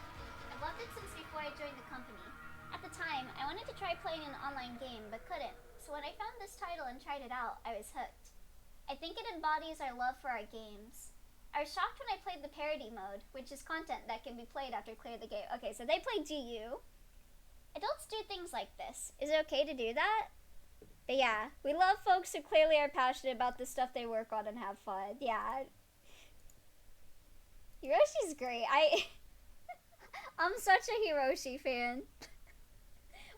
I've loved it since before I joined the company. At the time, I wanted to try playing an online game, but couldn't. So when I found this title and tried it out, I was hooked. I think it embodies our love for our games. I was shocked when I played the parody mode, which is content that can be played after clear the game. Okay, so they play GU. Adults do things like this. Is it okay to do that? But yeah, we love folks who clearly are passionate about the stuff they work on and have fun. Yeah. Hiroshi's great. I'm such a Hiroshi fan.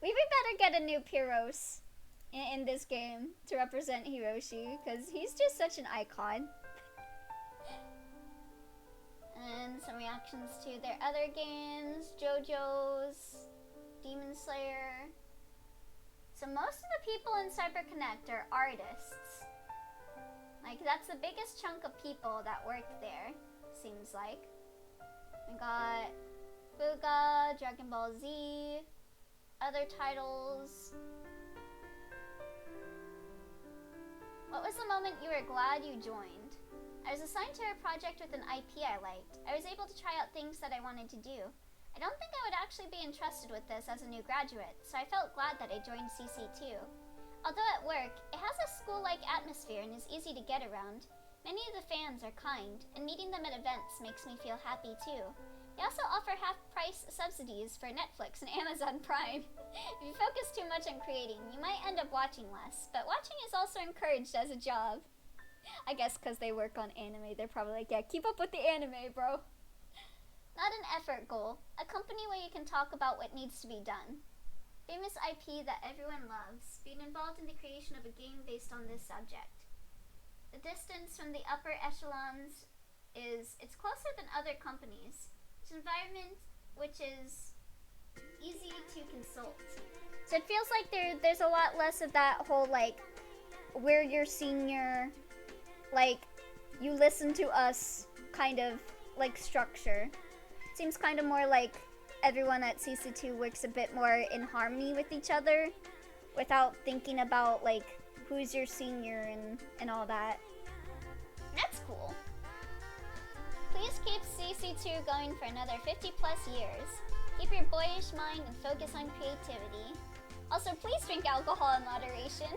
We better get a new Pyros in this game to represent Hiroshi, because he's just such an icon. And some reactions to their other games, JoJo's, Demon Slayer. So most of the people in CyberConnect are artists. Like, that's the biggest chunk of people that work there, seems like. We got Fuga, Dragon Ball Z, other titles. What was the moment you were glad you joined? I was assigned to a project with an IP I liked. I was able to try out things that I wanted to do. I don't think I would actually be entrusted with this as a new graduate, so I felt glad that I joined CC2. Although at work, it has a school-like atmosphere and is easy to get around. Many of the fans are kind, and meeting them at events makes me feel happy too. They also offer half-price subsidies for Netflix and Amazon Prime. If you focus too much on creating, you might end up watching less, but watching is also encouraged as a job. I guess because they work on anime, they're probably like, yeah, keep up with the anime, bro. Not an effort goal, a company where you can talk about what needs to be done. Famous IP that everyone loves, being involved in the creation of a game based on this subject. The distance from the upper echelons is, it's closer than other companies. It's an environment which is easy to consult. So it feels like there's a lot less of that whole, like, we're your senior, like, you listen to us kind of, like, structure. It seems kind of more like everyone at CC2 works a bit more in harmony with each other without thinking about, like, who's your senior and all that. That's cool. Please keep CC2 going for another 50 plus years. Keep your boyish mind and focus on creativity. Also, please drink alcohol in moderation.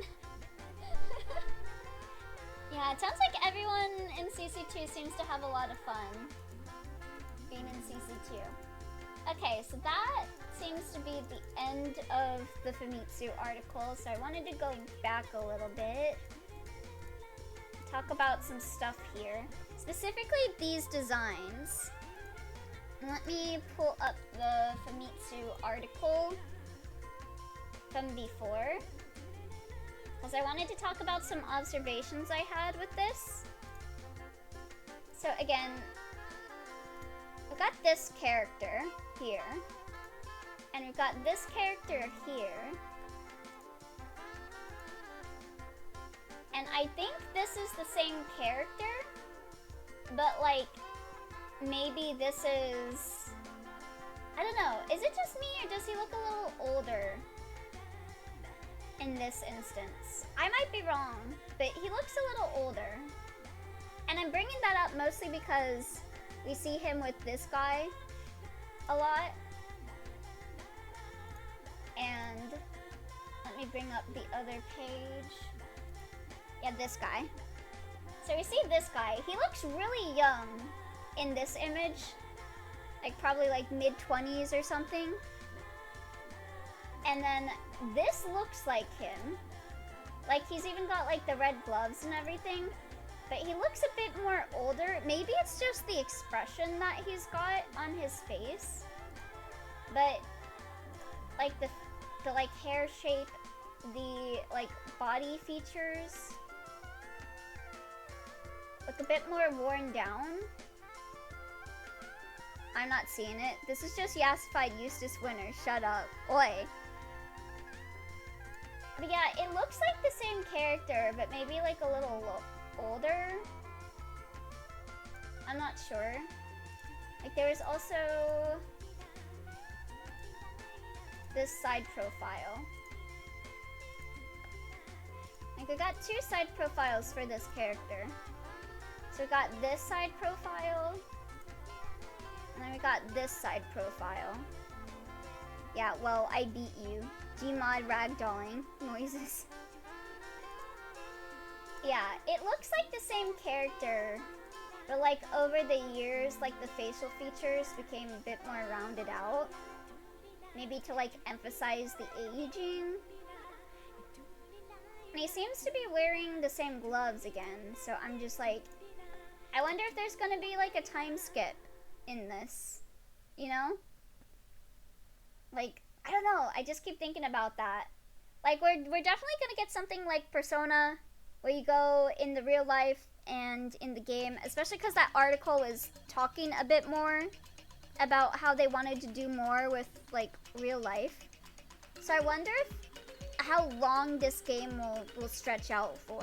Yeah, it sounds like everyone in CC2 seems to have a lot of fun being in CC2. Okay, so that seems to be the end of the Famitsu article, so I wanted to go back a little bit, talk about some stuff here. Specifically these designs. Let me pull up the Famitsu article from before, because I wanted to talk about some observations I had with this. So again, we've got this character here, and we've got this character here. And I think this is the same character, but like, maybe this is, I don't know, is it just me or does he look a little older in this instance? I might be wrong, but he looks a little older. And I'm bringing that up mostly because we see him with this guy a lot. And let me bring up the other page. Yeah, this guy. So we see this guy. He looks really young in this image. Like probably like mid-20s or something. And then this looks like him. Like he's even got like the red gloves and everything. But he looks a bit more older. Maybe it's just the expression that he's got on his face. but like the like hair shape, the like body features look a bit more worn down. I'm not seeing it. This is just Yassified Eustace Winter. Shut up. Oi. But yeah, it looks like the same character, but maybe like a little older. I'm not sure. Like there was also this side profile. Like we got two side profiles for this character. So we got this side profile, and then we got this side profile. Yeah, well, I beat you. Gmod ragdolling noises. Yeah, it looks like the same character, but like over the years, like the facial features became a bit more rounded out. Maybe to like emphasize the aging. And he seems to be wearing the same gloves again, so I'm just like, I wonder if there's gonna be like a time skip in this, you know? Like, I don't know, I just keep thinking about that. Like, we're definitely gonna get something like Persona, where you go in the real life and in the game, especially because that article was talking a bit more about how they wanted to do more with, like, real life. So I wonder how long this game will stretch out for.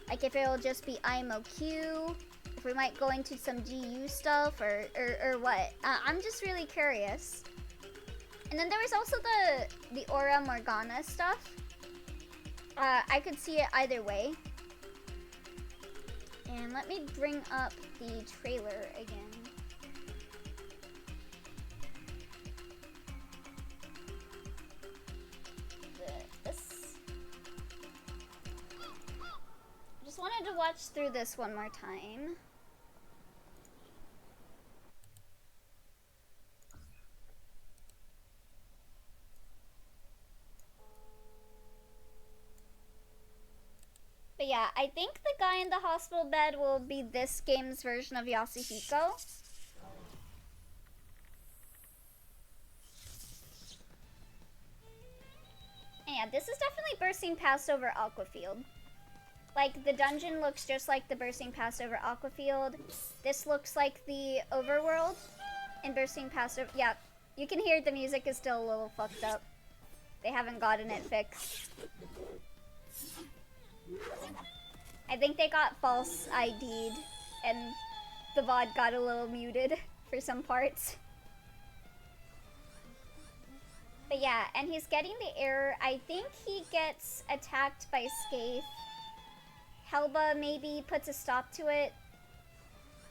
Like, if it'll just be IMOQ, if we might go into some GU stuff, or what. I'm just really curious. And then there was also the Aura Morgana stuff. I could see it either way. And let me bring up the trailer again. This. I just wanted to watch through this one more time. But yeah, I think the guy in the hospital bed will be this game's version of Yasuhiko. And yeah, this is definitely Bursting Past over Aquafield. Like, the dungeon looks just like the Bursting Past over Aquafield. This looks like the overworld in Bursting Past over... Yeah, you can hear the music is still a little fucked up. They haven't gotten it fixed. I think they got false ID'd and the VOD got a little muted for some parts. But yeah, and he's getting the error. I think he gets attacked by Scathe. Helba maybe puts a stop to it.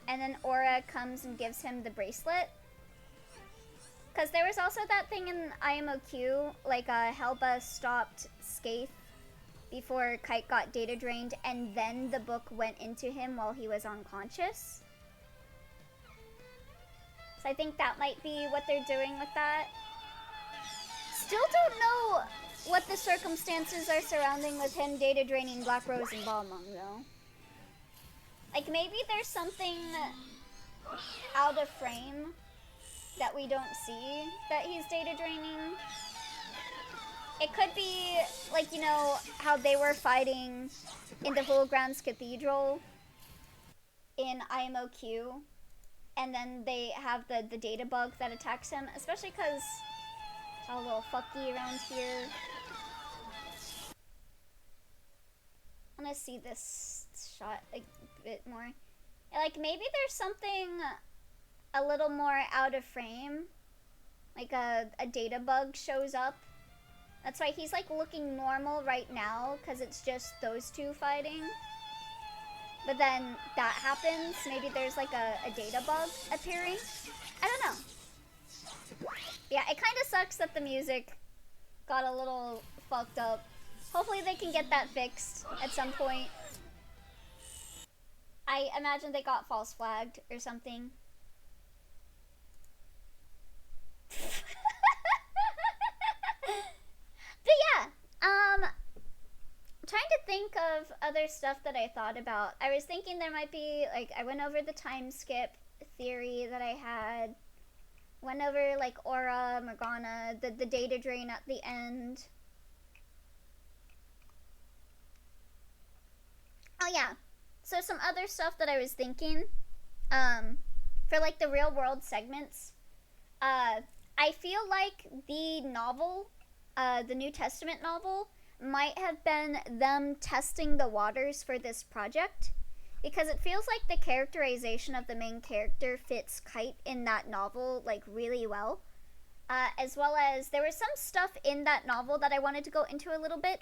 And then Aura comes and gives him the bracelet. Because there was also that thing in IMOQ, like Helba stopped Scathe before Kite got data drained, and then the book went into him while he was unconscious. So I think that might be what they're doing with that. Still don't know what the circumstances are surrounding with him data draining Black Rose and Balmung, though. Like, maybe there's something out of frame that we don't see that he's data draining. It could be, like, you know, how they were fighting in the Hologrounds Cathedral in IMOQ, and then they have the data bug that attacks him, especially because it's all a little fucky around here. I want to see this shot a bit more. Like, maybe there's something a little more out of frame, like a data bug shows up. That's why he's like looking normal right now, because it's just those two fighting. But then that happens, maybe there's like a data bug appearing. I don't know. Yeah, it kind of sucks that the music got a little fucked up. Hopefully they can get that fixed at some point. I imagine they got false flagged or something. But yeah, I'm trying to think of other stuff that I thought about. I was thinking there might be, like, I went over the time skip theory that I had. Went over like Aura, Morgana, the data drain at the end. Oh yeah, so some other stuff that I was thinking, for like the real world segments, I feel like the novel, the New Testament novel, might have been them testing the waters for this project, because it feels like the characterization of the main character fits Kite in that novel like really well. As well as there was some stuff in that novel that I wanted to go into a little bit.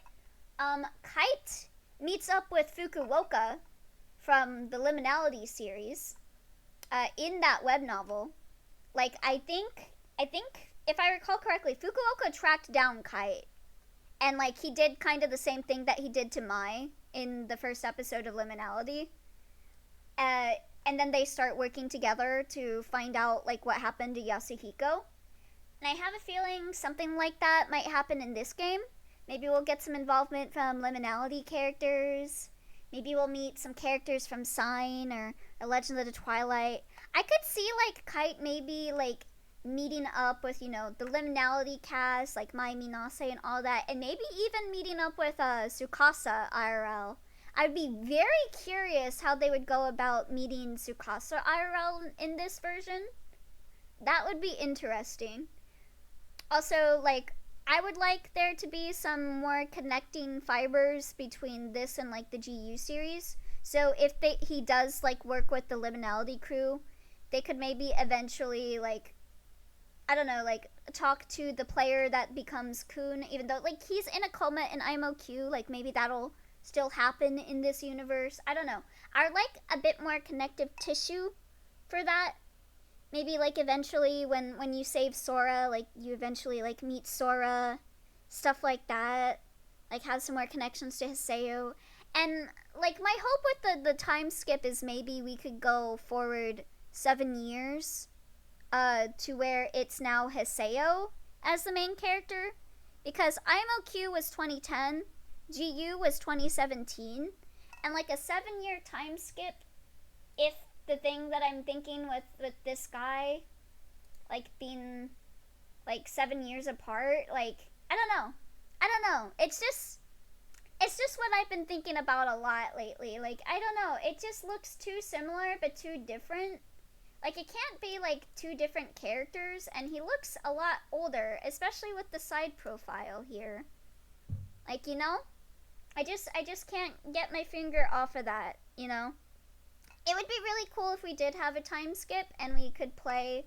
Kite meets up with Fukuoka from the Liminality series in that web novel. Like I think if I recall correctly, Fukuoka tracked down Kite, and like he did kind of the same thing that he did to Mai in the first episode of Liminality. And then they start working together to find out like what happened to Yasuhiko. And I have a feeling something like that might happen in this game. Maybe we'll get some involvement from Liminality characters. Maybe we'll meet some characters from Sign or Legend of the Twilight. I could see like Kite maybe like meeting up with, you know, the Liminality cast, like Mai Minase and all that, and maybe even meeting up with Tsukasa IRL. I'd be very curious how they would go about meeting Tsukasa IRL in this version. That would be interesting. Also, like, I would like there to be some more connecting fibers between this and like the GU series. So if he does like work with the Liminality crew, they could maybe eventually like, I don't know, like talk to the player that becomes Kun, even though like he's in a coma in IMOQ. Like maybe that'll still happen in this universe. I don't know. I would like a bit more connective tissue for that. Maybe like eventually when you save Sora, like you eventually like meet Sora, stuff like that. Like have some more connections to Hiseo. And like my hope with the time skip is maybe we could go forward 7 years to where it's now Hiseo as the main character, because IMOQ was 2010, GU was 2017, and like a 7-year time skip, if the thing that I'm thinking with this guy like being like 7 years apart, like I don't know, it's just what I've been thinking about a lot lately. Like I don't know, it just looks too similar but too different. Like it can't be like two different characters, and he looks a lot older, especially with the side profile here. Like, you know, I just can't get my finger off of that, you know. It would be really cool if we did have a time skip and we could play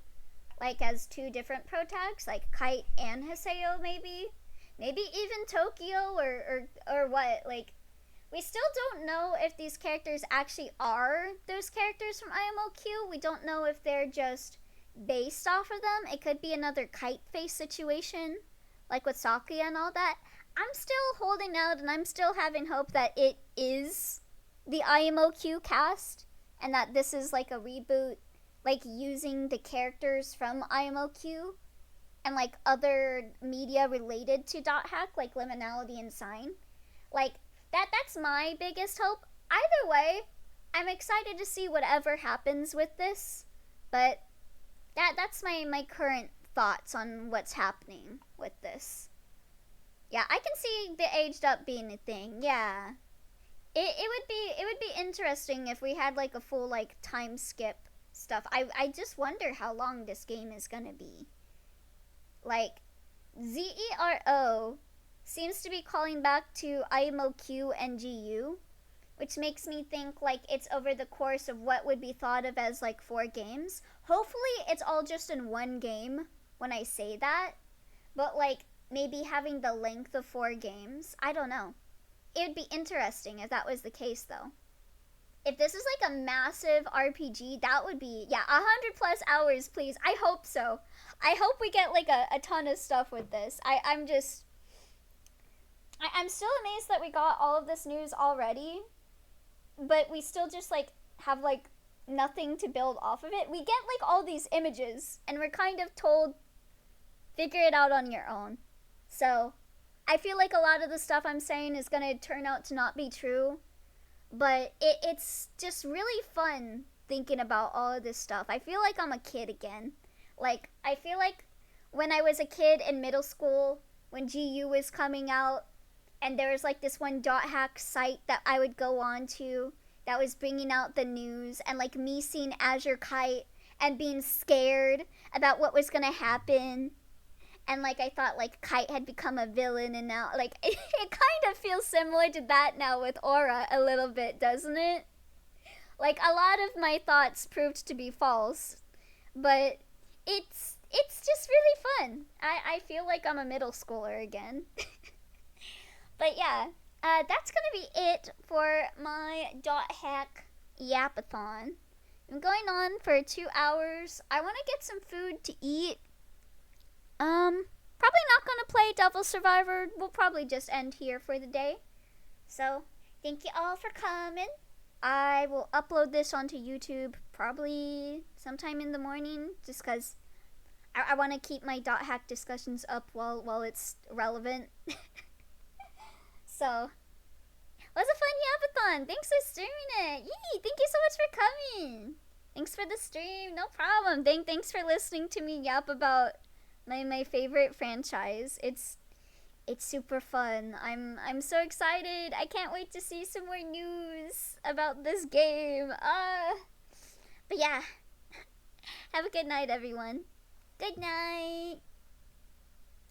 like as two different protags, like Kite and Hiseo maybe. Maybe even Tokyo or what. Like we still don't know if these characters actually are those characters from IMOQ. We don't know if they're just based off of them. It could be another Kite face situation, like with Sakuya and all that. I'm still holding out, and I'm still having hope that it is the IMOQ cast, and that this is like a reboot, like using the characters from IMOQ and like other media related to Dot Hack, like Liminality and Sign. Like that's my biggest hope. Either way, I'm excited to see whatever happens with this, but that's my current thoughts on what's happening with this. Yeah, I can see the aged up being a thing. Yeah. It would be interesting if we had like a full like time skip stuff. I just wonder how long this game is gonna be. Like Z.E.R.O seems to be calling back to IMOQ and GU, which makes me think like it's over the course of what would be thought of as like 4 games. Hopefully it's all just in one game when I say that, but like maybe having the length of 4 games. I don't know. It would be interesting if that was the case, though. If this is like a massive RPG, that would be, yeah, 100 plus hours, please. I hope so. I hope we get like a ton of stuff with this. I'm still amazed that we got all of this news already, but we still just like have like nothing to build off of it. We get like all these images, and we're kind of told, figure it out on your own. So I feel like a lot of the stuff I'm saying is going to turn out to not be true, but it's just really fun thinking about all of this stuff. I feel like I'm a kid again. Like, I feel like when I was a kid in middle school, when GU was coming out, and there was like this one dot hack site that I would go on to that was bringing out the news, and like me seeing Azure Kite and being scared about what was gonna happen. And like I thought like Kite had become a villain, and now like it kind of feels similar to that now with Aura a little bit, doesn't it? Like a lot of my thoughts proved to be false, but it's just really fun. I feel like I'm a middle schooler again. But yeah, that's gonna be it for my dot hack yapathon. I'm going on for 2 hours. I want to get some food to eat. Probably not gonna play Devil Survivor. We'll probably just end here for the day. So, thank you all for coming. I will upload this onto YouTube probably sometime in the morning, just because I want to keep my dot hack discussions up while it's relevant. So, was a fun yapathon. Thanks for streaming it. Yee! Thank you so much for coming. Thanks for the stream. No problem. Thanks for listening to me yap about my favorite franchise. It's super fun. I'm so excited. I can't wait to see some more news about this game. But yeah. Have a good night, everyone. Good night.